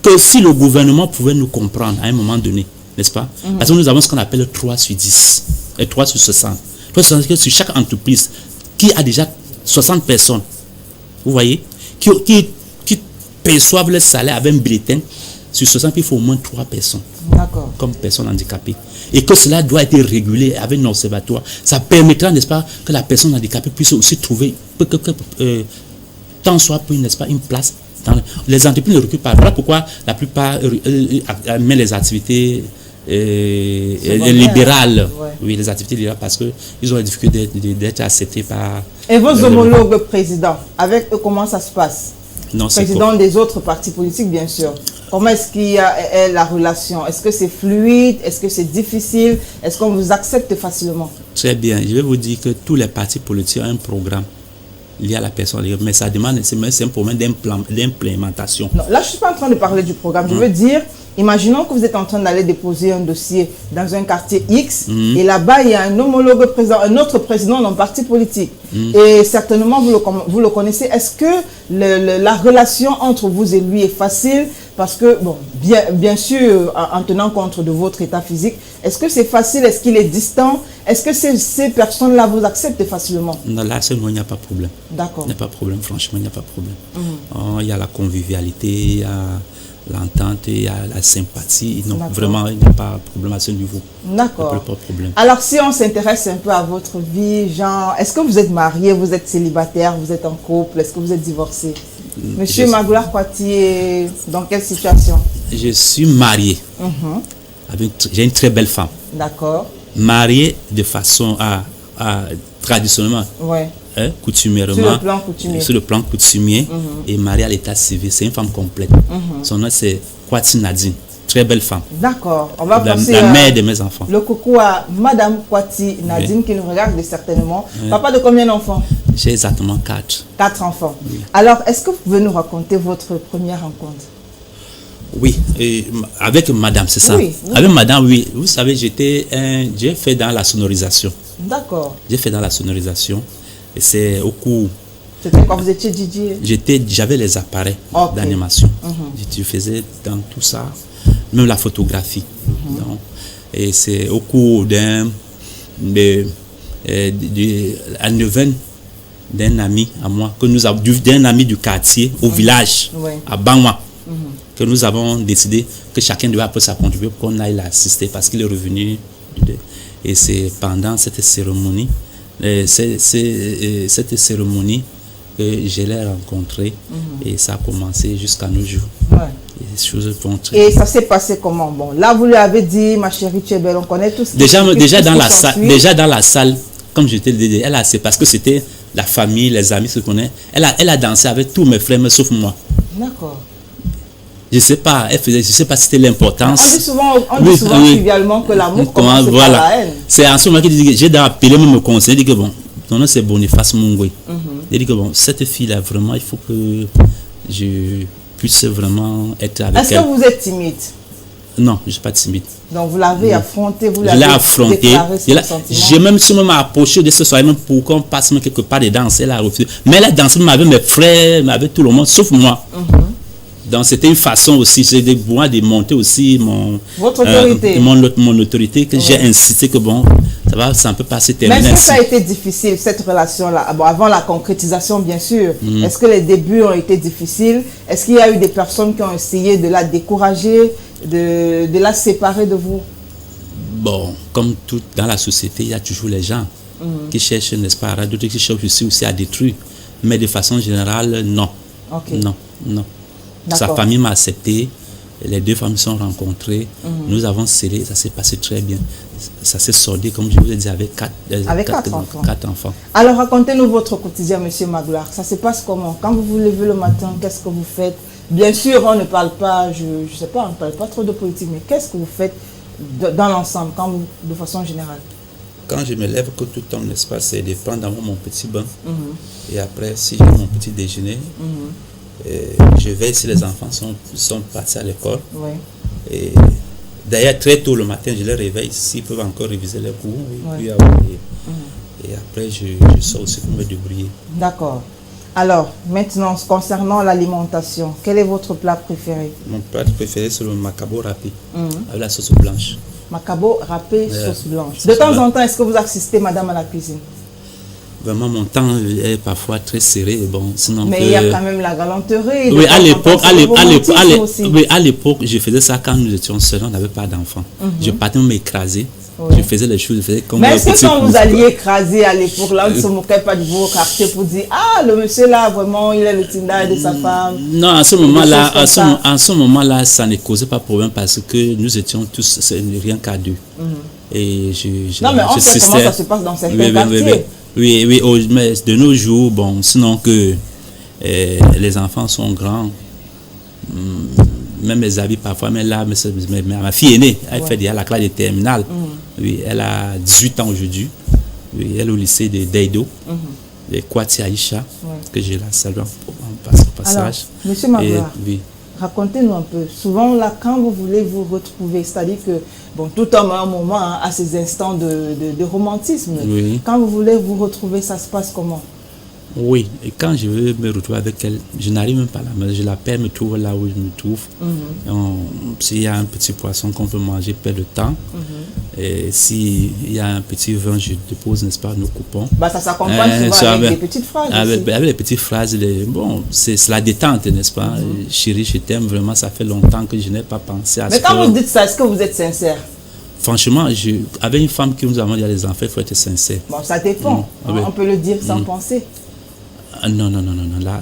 que si le gouvernement pouvait nous comprendre à un moment donné, n'est-ce pas, parce que nous avons ce qu'on appelle 3 sur 10 et 3 sur 60. 3 sur 60, sur chaque entreprise qui a déjà 60 personnes, vous voyez, qui perçoivent le salaire avec un bulletin, sur 60, il faut au moins 3 personnes D'accord. comme personnes handicapées. Et que cela doit être régulé avec un observatoire. Ça permettra, n'est-ce pas, que la personne handicapée puisse aussi trouver, tant soit peu, n'est-ce pas, une place. Les entreprises ne reculent pas. Voilà pourquoi la plupart mettent les activités libérales. Ouais. Oui, les activités libérales, parce qu'ils ont la difficulté d'être acceptés par... Et vos homologues présidents, avec eux, comment ça se passe? Non, c'est Président des autres partis politiques, bien sûr. Comment est-ce qu'il y a la relation? Est-ce que c'est fluide? Est-ce que c'est difficile? Est-ce qu'on vous accepte facilement? Très bien. Je vais vous dire que tous les partis politiques ont un programme lié à la personne. Mais ça demande, c'est un problème d'implémentation. Non, là, je ne suis pas en train de parler du programme. Je veux dire, imaginons que vous êtes en train d'aller déposer un dossier dans un quartier X et là-bas, il y a un homologue président, un autre président d'un parti politique. Et certainement, vous le connaissez. Est-ce que la relation entre vous et lui est facile? Parce que, bon, bien sûr, en tenant compte de votre état physique, est-ce que c'est facile? Est-ce qu'il est distant? Est-ce que ces personnes-là vous acceptent facilement? Non, là, seulement, il n'y a pas de problème. D'accord. Il n'y a pas de problème, franchement, il n'y a pas de problème. Il y a la convivialité, il y a l'entente, il y a la sympathie. Non, vraiment, il n'y a pas de problème à ce niveau. D'accord. Il n'y a pas de problème. Alors, si on s'intéresse un peu à votre vie, genre, est-ce que vous êtes marié, vous êtes célibataire, vous êtes en couple, est-ce que vous êtes divorcé? Monsieur Magloire Kwati est dans quelle situation? Je suis marié. J'ai une très belle femme. D'accord. Marié de façon traditionnellement, Ouais. coutumièrement, sur le plan coutumier, et marié à l'état civil. C'est une femme complète. Son nom c'est Kwati Nadine. Très belle femme. D'accord. On va passer la mère de mes enfants. Le coucou à Madame Kwati Nadine qui nous regarde certainement. Papa de combien d'enfants? J'ai exactement 4. 4 enfants. Oui. Alors, est-ce que vous pouvez nous raconter votre première rencontre? Oui, avec madame, c'est ça? Oui. Avec madame, oui. Vous savez, j'ai fait dans la sonorisation. D'accord. J'ai fait dans la sonorisation. Et c'est au cours. C'était quand vous étiez DJ? J'avais les appareils d'animation. Je faisais dans tout ça, même la photographie. Donc, et c'est au cours d'un ami à moi, d'un ami du quartier, au village, à Bangwa, que nous avons décidé que chacun devait apporter sa contribution pour qu'on aille l'assister parce qu'il est revenu. Et c'est pendant cette cérémonie, que je l'ai rencontré et ça a commencé jusqu'à nos jours. Et ça s'est passé comment? Bon, là vous lui avez dit, ma chérie, tu es belle, on connaît tout ce déjà dans la salle, comme je te le disais, c'est parce que c'était la famille, les amis se connaissent. Elle a dansé avec tous mes frères, mais sauf moi. D'accord. Je sais pas si c'était l'importance. On dit souvent trivialement que l'amour commence par la haine. C'est en ce moment que j'ai appelé me conseiller, dit que bon, ton nom c'est Boniface Mungwe. Il dit que bon, cette fille-là, vraiment, il faut que je puisse vraiment être avec elle. Est-ce que vous êtes timide? Non, je ne suis pas timide. Donc vous l'avez affronté, vous l'avez déclaré son sentiment. J'ai même approché de ce soir, même pour qu'on passe quelque part de danser, elle a refusé. Mais elle a dansé avec mes frères, avec tout le monde, sauf moi. Donc c'était une façon aussi, c'est de monter aussi votre autorité. Mon autorité, que j'ai incité que bon, ça ne peut pas se terminer. Mais est-ce que ça a été difficile, cette relation-là? Bon, avant la concrétisation, bien sûr. Est-ce que les débuts ont été difficiles? Est-ce qu'il y a eu des personnes qui ont essayé de la décourager, de la séparer de vous? Bon, comme tout dans la société, il y a toujours les gens qui cherchent, n'est-ce pas, d'autres qui cherchent aussi à détruire. Mais de façon générale, non. Okay. Non. Sa famille m'a accepté, les deux familles sont rencontrées, nous avons scellé, ça s'est passé très bien. Ça s'est soldé, comme je vous ai dit, avec quatre enfants. Alors racontez-nous votre quotidien, monsieur Magloire. Ça se passe comment? Quand vous vous levez le matin, qu'est-ce que vous faites? Bien sûr, on ne parle pas, je sais pas, on ne parle pas trop de politique, mais qu'est-ce que vous faites dans l'ensemble, de façon générale? Quand je me lève, que tout homme, n'est-ce pas, c'est de prendre mon petit bain. Et après, si j'ai mon petit déjeuner, je veille si les enfants sont partis à l'école. Et d'ailleurs, très tôt le matin, je les réveille s'ils peuvent encore réviser les cours. Et après, je sors aussi pour me débrouiller. D'accord. Alors, maintenant, concernant l'alimentation, quel est votre plat préféré? Mon plat préféré, c'est le macabo râpé, avec la sauce blanche. Macabo râpé, sauce blanche. De temps en temps, est-ce que vous assistez, madame, à la cuisine? Vraiment, mon temps est parfois très serré. Bon, sinon Mais il y a quand même la galanterie. Oui, Oui, à l'époque, je faisais ça quand nous étions seuls, on n'avait pas d'enfants. Je partais m'écraser. Oui. Je faisais les choses, je faisais comme mais un est-ce que petit quand coup. vous alliez écraser à l'époque, là, on ne se moquait pas de vos quartiers pour dire ah, le monsieur là, vraiment, il est le Tinda de sa femme? Non, à ce moment-là, ça ne causait pas problème parce que nous étions tous, c'est rien qu'à deux. Et non, mais on sait comment ça se passe dans certains quartiers. Oui, mais de nos jours, bon, sinon que les enfants sont grands, même les habits parfois, mais là, mais ma fille aînée, elle fait déjà la classe de terminale. Oui, elle a 18 ans aujourd'hui. Oui, elle est au lycée de Deido, de Kwati Aïcha, que j'ai la salue en passage. Alors, monsieur Magloire, racontez-nous un peu. Souvent, là, quand vous voulez vous retrouver, c'est-à-dire que, bon, tout homme à un moment a ses instants de romantisme. Oui. Quand vous voulez vous retrouver, ça se passe comment? Oui, et quand je veux me retrouver avec elle, je n'arrive même pas là, mais je l'appelle, me trouve là où je me trouve. S'il y a un petit poisson qu'on peut manger, perd le temps. Et s'il y a un petit vin, je dépose, n'est-ce pas, nous coupons. Bah, ça s'accompagne souvent avec des petites phrases. Avec les petites phrases, bon, c'est la détente, n'est-ce pas? Chérie, je t'aime vraiment, ça fait longtemps que je n'ai pas pensé à ça. Mais quand vous dites ça, est-ce que vous êtes sincère? Franchement, avec une femme qui nous a dit les enfants, il faut être sincère. Bon, ça dépend. On peut le dire sans penser. Non, là,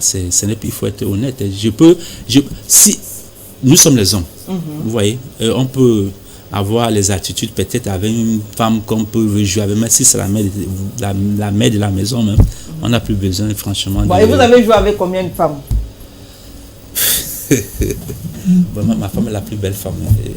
il faut être honnête. Si nous sommes les hommes, vous voyez, on peut avoir les attitudes peut-être avec une femme qu'on peut rejouer avec, mais si c'est la mère de la maison même, on n'a plus besoin, franchement. Bon, et vous avez joué avec combien de femmes? Vraiment, ma femme est la plus belle femme.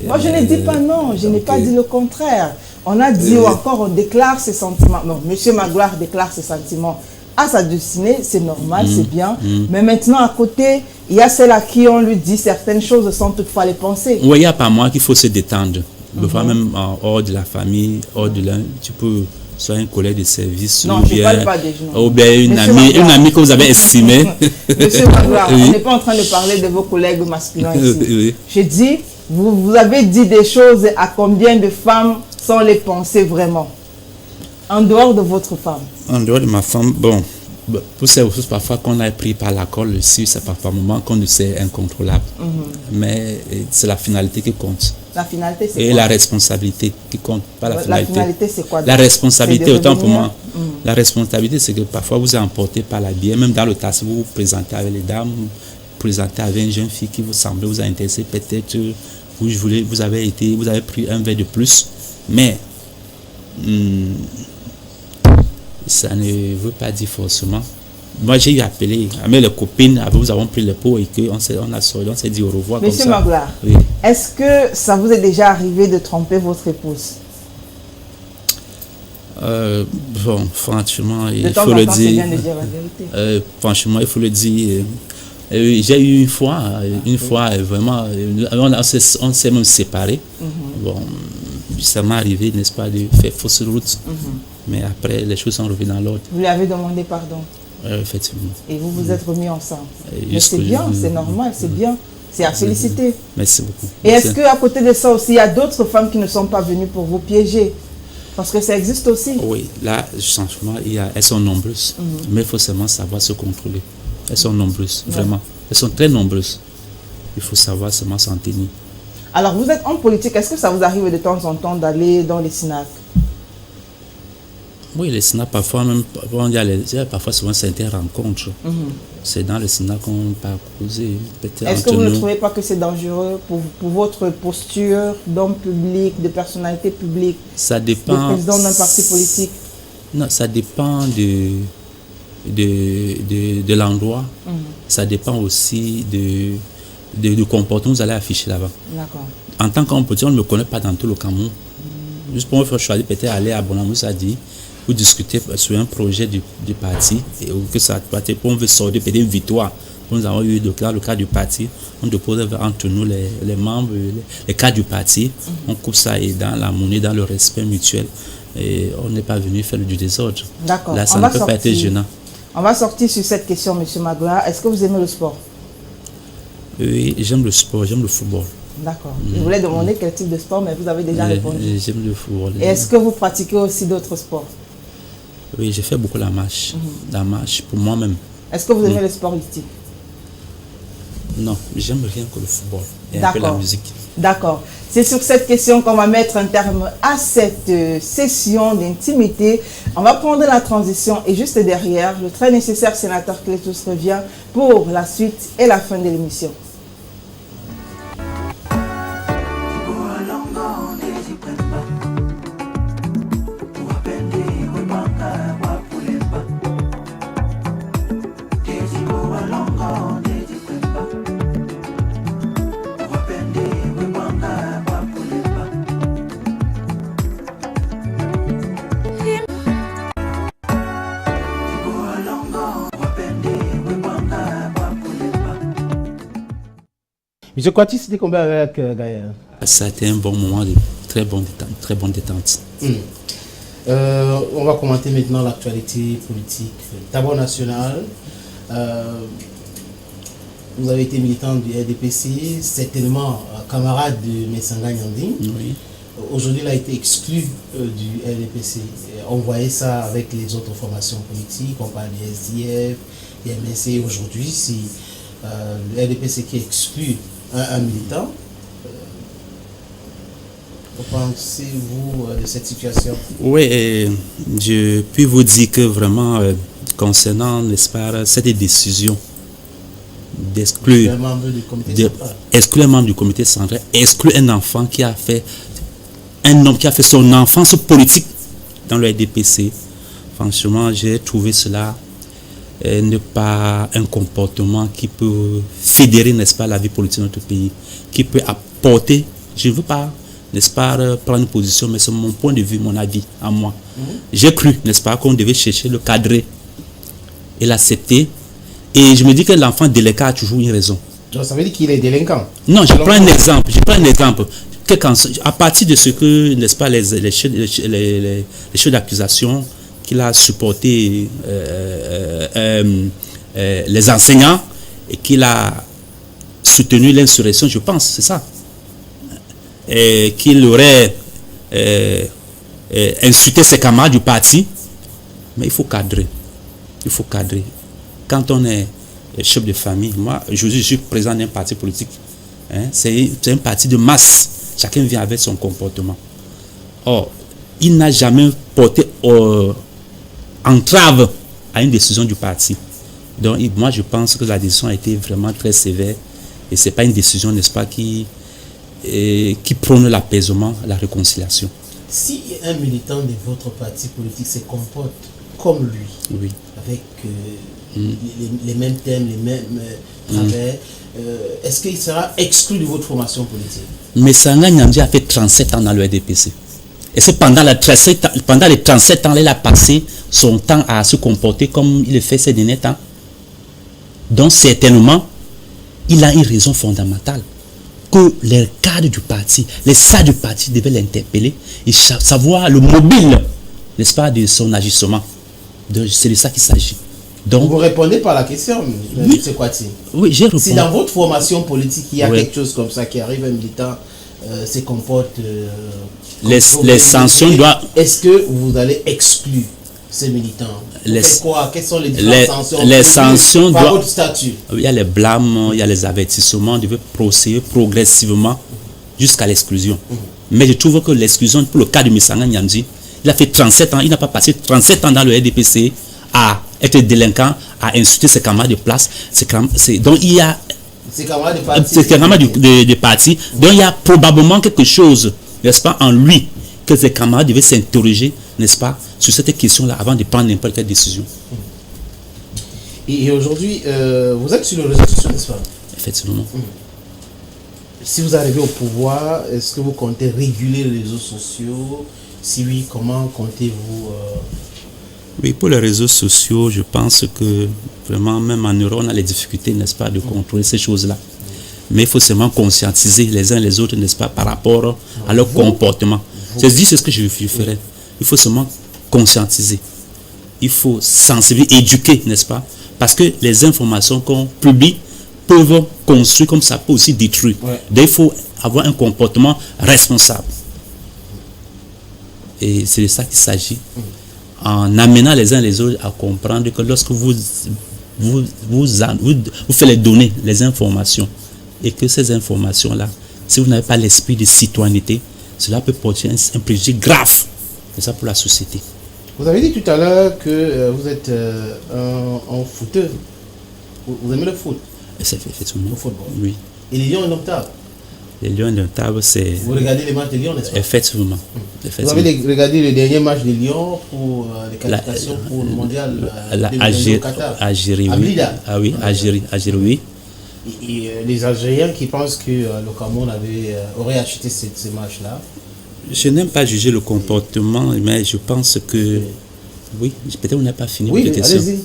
Moi, je ne dis pas non, je n'ai pas dit le contraire. On a dit ou encore on déclare ses sentiments. Non, monsieur Magloire déclare ses sentiments à sa destinée, c'est normal, c'est bien. Mais maintenant, à côté, il y a celle à qui on lui dit certaines choses sans toutefois les penser. Oui, il n'y a pas moi qu'il faut se détendre. Des fois, même hors de la famille, hors de l'un, tu peux soit un collègue de service non, ou bien une amie que vous avez estimée. Monsieur Magloire, on n'est pas en train de parler de vos collègues masculins ici. Je dis, vous avez dit des choses à combien de femmes sans les penser vraiment? En dehors de votre femme? En dehors de ma femme, bon, pour ces choses parfois qu'on a pris par l'accord, le suicide, c'est parfois un moment qu'on ne sait incontrôlable. Mais c'est la finalité qui compte. La finalité, c'est quoi? Et la responsabilité qui compte, pas la finalité. La finalité, c'est quoi? La responsabilité, autant pour moi. La responsabilité, c'est que parfois vous êtes emporté par la bière, même dans le taxi, vous vous présentez avec les dames, vous présentez avec une jeune fille qui vous semblait vous a intéressé, peut-être vous avez pris un verre de plus, mais ça ne veut pas dire forcément. Moi, j'ai appelé avec les copines, nous avons pris le pot et on s'est dit au revoir. Monsieur Magloire, est-ce que ça vous est déjà arrivé de tromper votre épouse? Bon, franchement, il faut le dire. C'est bien de dire la vérité. Franchement, il faut le dire. J'ai eu une fois vraiment, on s'est même séparés. Bon, ça m'est arrivé, n'est-ce pas, de faire fausse route. Mais après, les choses sont revenues dans l'ordre. Vous lui avez demandé pardon? Effectivement. Et vous vous êtes remis ensemble. Mais c'est bien, c'est normal, c'est bien. C'est à féliciter. Merci beaucoup. Et est-ce qu'à côté de ça aussi, il y a d'autres femmes qui ne sont pas venues pour vous piéger? Parce que ça existe aussi. Oui, là, franchement, elles sont nombreuses. Mais il faut seulement savoir se contrôler. Elles sont nombreuses, vraiment. Elles sont très nombreuses. Il faut savoir seulement s'en tenir. Alors, vous êtes en politique. Est-ce que ça vous arrive de temps en temps d'aller dans les SNAC? Oui, les SNAC, parfois, souvent, c'est des rencontres. C'est dans les SNAC qu'on peut causer. Est-ce que vous ne trouvez pas que c'est dangereux pour votre posture d'homme public, de personnalité publique, ça dépend, de président d'un parti politique? Non, ça dépend de l'endroit. Ça dépend aussi du comportement que vous allez afficher là-bas. D'accord. En tant qu'homme politique, on ne me connaît pas dans tout le Cameroun. Juste pour me faire choisir, peut-être aller à Bonamou, ça dit, pour discuter sur un projet du parti, et que ça peut-être on veut sortir peut-être une victoire. Nous avons eu dans le cas du parti, on dépose entre nous les membres, les cas du parti, on coupe ça et dans la monnaie, dans le respect mutuel. Et on n'est pas venu faire du désordre. D'accord. Là, ça ne peut pas être gênant. On va sortir sur cette question, M. Magloire. Est-ce que vous aimez le sport? Oui, j'aime le sport, j'aime le football. D'accord. Je voulais demander quel type de sport, mais vous avez déjà répondu. J'aime le football. Et est-ce que vous pratiquez aussi d'autres sports? Oui, j'ai fait beaucoup la marche. La marche pour moi-même. Est-ce que vous aimez le sport mythique? Non, j'aime rien que le football et un peu la musique. D'accord. C'est sur cette question qu'on va mettre un terme à cette session d'intimité. On va prendre la transition et juste derrière, le très nécessaire sénateur Clétus revient pour la suite et la fin de l'émission. Monsieur Kwati, c'était combien avec Gaël? Ça a été un bon moment de très bonne détente. On va commenter maintenant l'actualité politique. D'abord nationale. Vous avez été militant du RDPC, certainement camarade de Messanga Nyanding. Oui. Aujourd'hui, il a été exclu du RDPC. On voyait ça avec les autres formations politiques. On parle du SDF, du MSC. Aujourd'hui, c'est le RDPC qui exclut un militant. Que pensez-vous de cette situation? Oui, je puis vous dire que vraiment, concernant, n'est-ce pas, cette décision d'exclure un membre du comité central, exclure un enfant qui a fait, un homme qui a fait son enfance politique dans le RDPC, franchement, j'ai trouvé cela n'est pas un comportement qui peut fédérer, n'est-ce pas, la vie politique de notre pays, qui peut apporter, je ne veux pas, n'est-ce pas, prendre une position, mais c'est mon point de vue, mon avis, à moi. J'ai cru, n'est-ce pas, qu'on devait chercher le cadrer et l'accepter, et je me dis que l'enfant délinquant a toujours une raison. Donc ça veut dire qu'il est délinquant? Non, je prends un exemple, à partir de ce que, n'est-ce pas, les chefs d'accusation qu'il a supporté les enseignants et qu'il a soutenu l'insurrection, je pense, c'est ça. Et qu'il aurait insulté ses camarades du parti, mais il faut cadrer. Il faut cadrer. Quand on est chef de famille, moi, je suis président d'un parti politique. Hein, c'est un parti de masse. Chacun vient avec son comportement. Or, il n'a jamais porté entrave à une décision du parti. Donc, moi, je pense que la décision a été vraiment très sévère. Et ce n'est pas une décision, n'est-ce pas, qui prône l'apaisement, la réconciliation. Si un militant de votre parti politique se comporte comme lui, oui, avec les mêmes thèmes, les mêmes travers, est-ce qu'il sera exclu de votre formation politique? Mais Messanga Nyanding a fait 37 ans dans le RDPC. Et c'est pendant les 37 ans, il a passé son temps à se comporter comme il le fait ces derniers temps. Donc certainement, il a une raison fondamentale. Que les cadres du parti, les sages du parti devaient l'interpeller et savoir le mobile, n'est-ce pas, de son agissement. C'est de ça qu'il s'agit. Donc, vous répondez par la question, oui, M. Kwati. Oui, j'ai répondu. Si dans votre formation politique, il y a quelque chose comme ça qui arrive, un militant se comporte... les sanctions doivent... Est-ce que vous allez exclure ces militants? Quoi? Quelles sont les différentes sanctions? Les sanctions par votre statut? Il y a les blâmes, il y a les avertissements, on devait procéder progressivement jusqu'à l'exclusion. Mais je trouve que l'exclusion, pour le cas de Messanga Nyanding, il a fait 37 ans, il n'a pas passé 37 ans dans le RDPC à être délinquant, à insulter ses camarades de place. Donc il y a... Ses camarades de parti. Donc il y a probablement quelque chose, n'est-ce pas, en lui, que ses camarades devaient s'interroger, n'est-ce pas, sur cette question-là avant de prendre n'importe quelle décision. Et aujourd'hui, vous êtes sur les réseaux sociaux, n'est-ce pas? Effectivement. Si vous arrivez au pouvoir, est-ce que vous comptez réguler les réseaux sociaux? Si oui, comment comptez-vous Oui, pour les réseaux sociaux, je pense que vraiment, même en Europe, on a les difficultés, n'est-ce pas, de contrôler ces choses-là. Mais il faut seulement conscientiser les uns les autres, n'est-ce pas, par rapport à leur comportement. C'est ce que je ferai. Il faut seulement conscientiser. Il faut sensibiliser, éduquer, n'est-ce pas? Parce que les informations qu'on publie peuvent construire comme ça peut aussi détruire. Ouais. Donc il faut avoir un comportement responsable. Et c'est de ça qu'il s'agit. en amenant les uns les autres à comprendre que lorsque vous faites les données, les informations, et que ces informations-là, si vous n'avez pas l'esprit de citoyenneté, cela peut porter un préjudice grave. C'est ça pour la société. Vous avez dit tout à l'heure que vous êtes un footeur. Vous aimez le foot? C'est effectivement. Le football. Oui. Et les Lions indomptables? Les Lions indomptables, c'est... Vous regardez les matchs des Lions, n'est-ce pas? Effectivement. Vous avez regardé le dernier match des Lions pour les qualifications pour le mondial au Qatar? Algérie, oui. Blida. Ah oui, Algérie, oui. Et les Algériens qui pensent que le Cameroun aurait acheté ces matchs-là. Je n'aime pas juger le comportement, mais je pense que... Oui, peut-être on n'a pas fini. Oui, allez-y.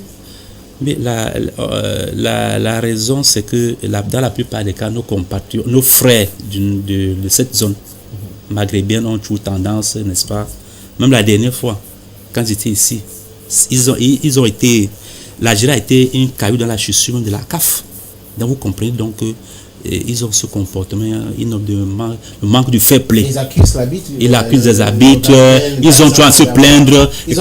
Mais la raison, c'est que dans la plupart des cas, nos compatriotes, nos frères de cette zone maghrébine ont toujours tendance, n'est-ce pas? Même la dernière fois, quand j'étais ici, ils ont été... L'Algérie a été une caillou dans la chaussure de la CAF. Donc vous comprenez donc que ils ont ce comportement, ils ont le manque de fair play. Ils accusent l'arbitre. Ils accusent les arbitres, ils ont toujours à se plaindre. Ils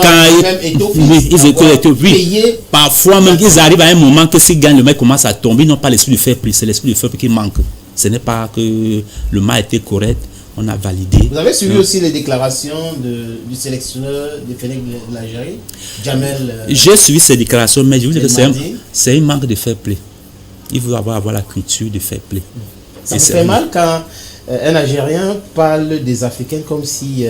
étaient payés. Parfois même, ils arrivent à un moment que s'ils gagnent, le mec commence à tomber. Ils n'ont pas l'esprit de fair play, c'est l'esprit de fair play qui manque. Ce n'est pas que le match était correct, on a validé. Vous avez suivi aussi les déclarations du sélectionneur de Fennec de l'Algérie, Jamel? J'ai suivi ces déclarations, mais je vous dis que c'est un manque de fair play. Il faut avoir la culture de fair play. Ça me fait mal quand un Algérien parle des Africains comme si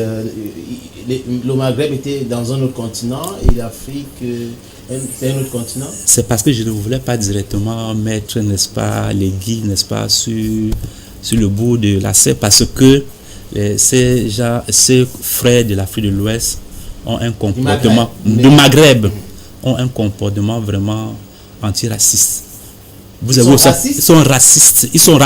le Maghreb était dans un autre continent et l'Afrique c'est un autre continent. C'est parce que je ne voulais pas directement mettre, n'est-ce pas, les guilles, n'est-ce pas, sur le bout de la serre, parce que ces frères de l'Afrique de l'Ouest ont un comportement du Maghreb, ont un comportement vraiment antiraciste. Ils sont racistes. Ils sont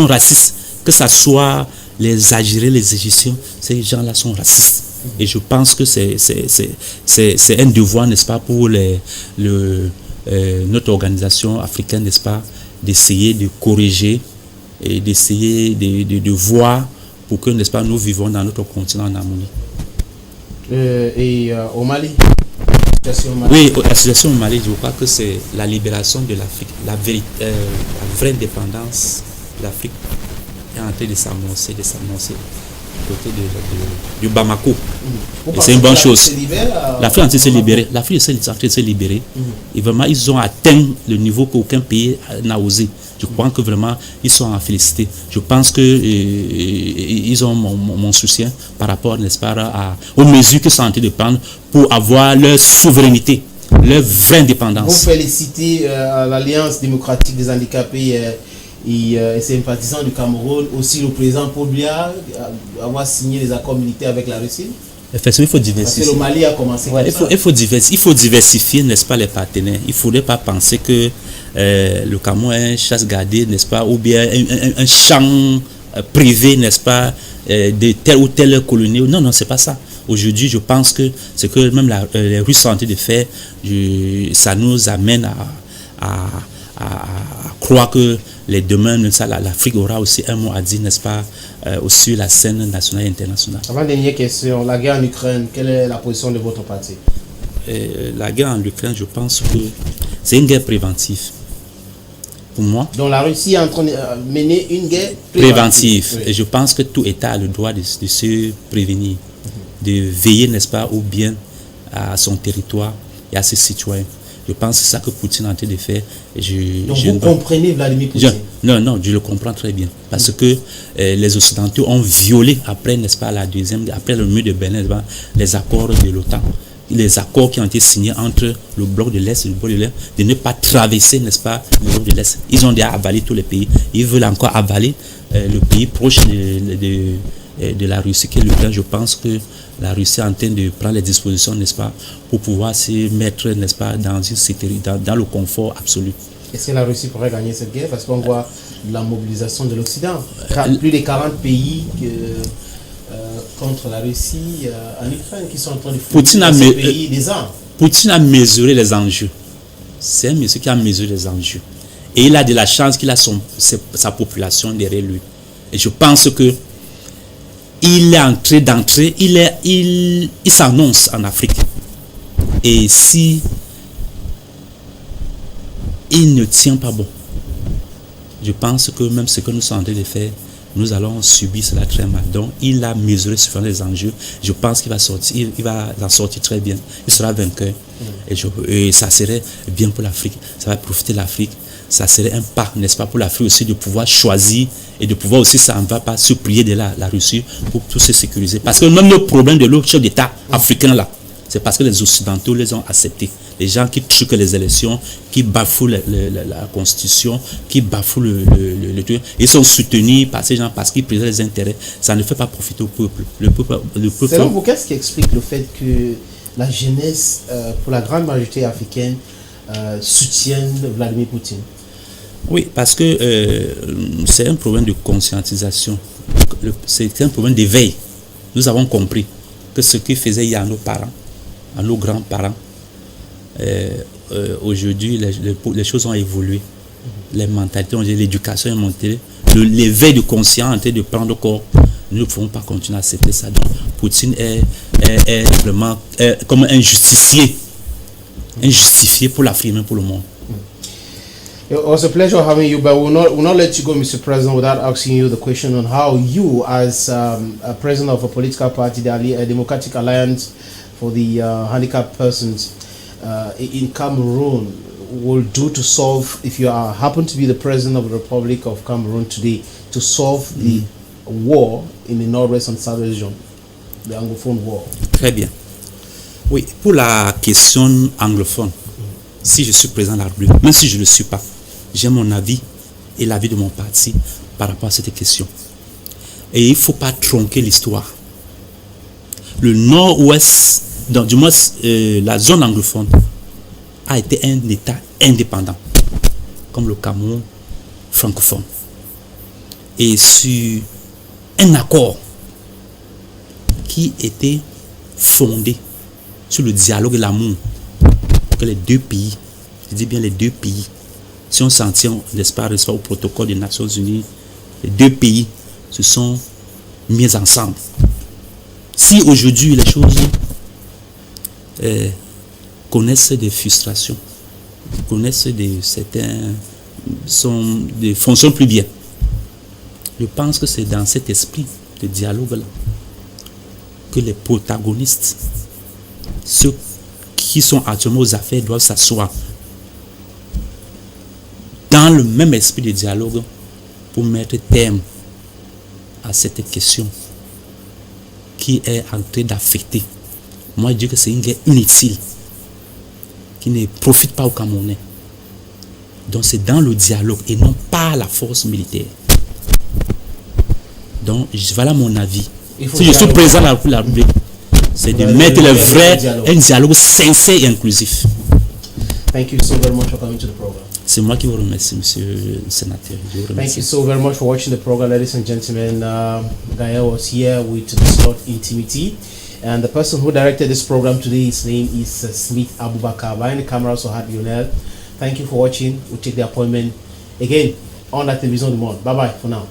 racistes. Que ce soit les Algériens, les Égyptiens, ces gens-là sont racistes. Et je pense que c'est un devoir, n'est-ce pas, pour notre organisation africaine, n'est-ce pas, d'essayer de corriger et d'essayer de voir pour que, n'est-ce pas, nous vivons dans notre continent en harmonie. Et au Mali? Oui, la situation au Mali, je crois que c'est la libération de l'Afrique, la vraie indépendance de l'Afrique est en train de s'annoncer côté du Bamako. C'est une bonne chose. L'Afrique est en train de se libérer. L'Afrique est en train de se libérer. Et vraiment, ils ont atteint le niveau qu'aucun pays n'a osé. Je crois que vraiment, ils sont à féliciter. Je pense qu'ils ont mon soutien par rapport, n'est-ce pas, aux mesures qu'ils sont en train de prendre pour avoir leur souveraineté, leur vraie indépendance. Vous félicitez l'Alliance démocratique des handicapés et sympathisants du Cameroun, aussi le président Paul Biya, avoir signé les accords militaires avec la Russie? Effectivement, il faut diversifier. Parce que le Mali a commencé comme ça. Il faut diversifier, n'est-ce pas, les partenaires. Il ne faudrait pas penser que le Cameroun est un chasse gardée, n'est-ce pas, ou bien un champ privé, n'est-ce pas, de telle ou telle colonie. Non, c'est pas ça. Aujourd'hui, je pense que ce que même les Russes sont en train de faire, ça nous amène à croire que les demain, l'Afrique aura aussi un mot à dire, n'est-ce pas, sur la scène nationale et internationale. Avant-dernière question, la guerre en Ukraine, quelle est la position de votre parti? La guerre en Ukraine, je pense que c'est une guerre préventive. Pour moi. Donc la Russie est en train de mener une guerre préventive. Oui. Et je pense que tout État a le droit de se prévenir, de veiller, n'est-ce pas, au bien à son territoire et à ses citoyens. Je pense que c'est ça que Poutine est en train de faire. Donc vous comprenez Vladimir Poutine? Non, je le comprends très bien. Parce que les Occidentaux ont violé, après, n'est-ce pas, après le mur de Berlin, les accords de l'OTAN. Les accords qui ont été signés entre le bloc de l'Est et le bloc de l'Est, de ne pas traverser, n'est-ce pas, le bloc de l'Est. Ils ont déjà avalé tous les pays. Ils veulent encore avaler le pays proche de la Russie, qui est l'Ukraine. Je pense que la Russie est en train de prendre les dispositions, n'est-ce pas, pour pouvoir se mettre, n'est-ce pas, dans le confort absolu. Est-ce que la Russie pourrait gagner cette guerre? Parce qu'on voit la mobilisation de l'Occident. Plus de 40 pays contre la Russie en Ukraine qui sont en train de fournir ces pays des armes. Poutine a mesuré les enjeux. C'est un monsieur qui a mesuré les enjeux. Et il a de la chance qu'il a sa population derrière lui. Et je pense que il est en train d'entrer, il s'annonce en Afrique. Et si il ne tient pas bon, je pense que même ce que nous sommes en train de faire, nous allons subir cela très mal. Donc, il a mesuré suffisamment les enjeux. Je pense qu'il va sortir, il va en sortir très bien. Il sera vainqueur. Et ça serait bien pour l'Afrique. Ça va profiter de l'Afrique. Ça serait un pas, n'est-ce pas, pour l'Afrique aussi de pouvoir choisir et de pouvoir aussi, ça ne va pas se prier de la Russie pour tout se sécuriser. Parce que même le problème de l'autre chef d'État africain là, c'est parce que les Occidentaux les ont acceptés. Les gens qui truquent les élections, qui bafouent la Constitution, qui bafouent le truc, ils sont soutenus par ces gens parce qu'ils préservent les intérêts. Ça ne fait pas profiter au peuple. Le peuple Selon vous, qu'est-ce qui explique le fait que la jeunesse, pour la grande majorité africaine, soutienne Vladimir Poutine? Oui, parce que c'est un problème de conscientisation. C'est un problème d'éveil. Nous avons compris que ce qu'ils faisaient il y a à nos parents, à nos grands-parents, aujourd'hui, les choses ont évolué. Les mentalités ont évolué, l'éducation est montée, l'éveil de conscience en train de prendre corps. Nous ne pouvons pas continuer à accepter ça. Donc, Poutine est vraiment comme un justicier. Un justifié pour l'Afrique, même pour le monde. It was a pleasure having you, but we'll not let you go, Mr. President, without asking you the question on how you, as a president of a political party, the Democratic Alliance for the Handicapped Persons in Cameroon, will do to solve, if you happen to be the president of the Republic of Cameroon today, to solve the war in the Northwest and South region, the Anglophone war. Très bien. Oui, pour la question anglophone, si je suis président de la République, même si je ne le suis pas, j'ai mon avis et l'avis de mon parti par rapport à cette question. Et il ne faut pas tronquer l'histoire. Le Nord-Ouest, du moins la zone anglophone, a été un État indépendant, comme le Cameroun francophone. Et sur un accord qui était fondé sur le dialogue et l'amour que les deux pays, je dis bien les deux pays, si on s'en tient, n'est-ce pas, au protocole des Nations Unies, les deux pays se sont mis ensemble. Si aujourd'hui les choses connaissent des frustrations, connaissent certains fonctionnent plus bien, je pense que c'est dans cet esprit de dialogue-là que les protagonistes, ceux qui sont actuellement aux affaires, doivent s'asseoir dans le même esprit de dialogue pour mettre terme à cette question qui est en train d'affecter. Moi, je dis que c'est une guerre inutile qui ne profite pas aux Camerounais. Donc, c'est dans le dialogue et non pas la force militaire. Donc, voilà mon avis. Si je suis président de la République, c'est de mettre un dialogue sincère et inclusif. Thank you so very much for coming to the program. C'est moi qui vous remercie, monsieur le sénateur. Thank you so very much for watching the program, ladies and gentlemen. Gael was here with the slot Intimity. And the person who directed this program today, his name is Smith Abubakar. Behind the camera also had Lionel. Thank you for watching. We'll take the appointment again on La Télévision du Monde. Bye-bye for now.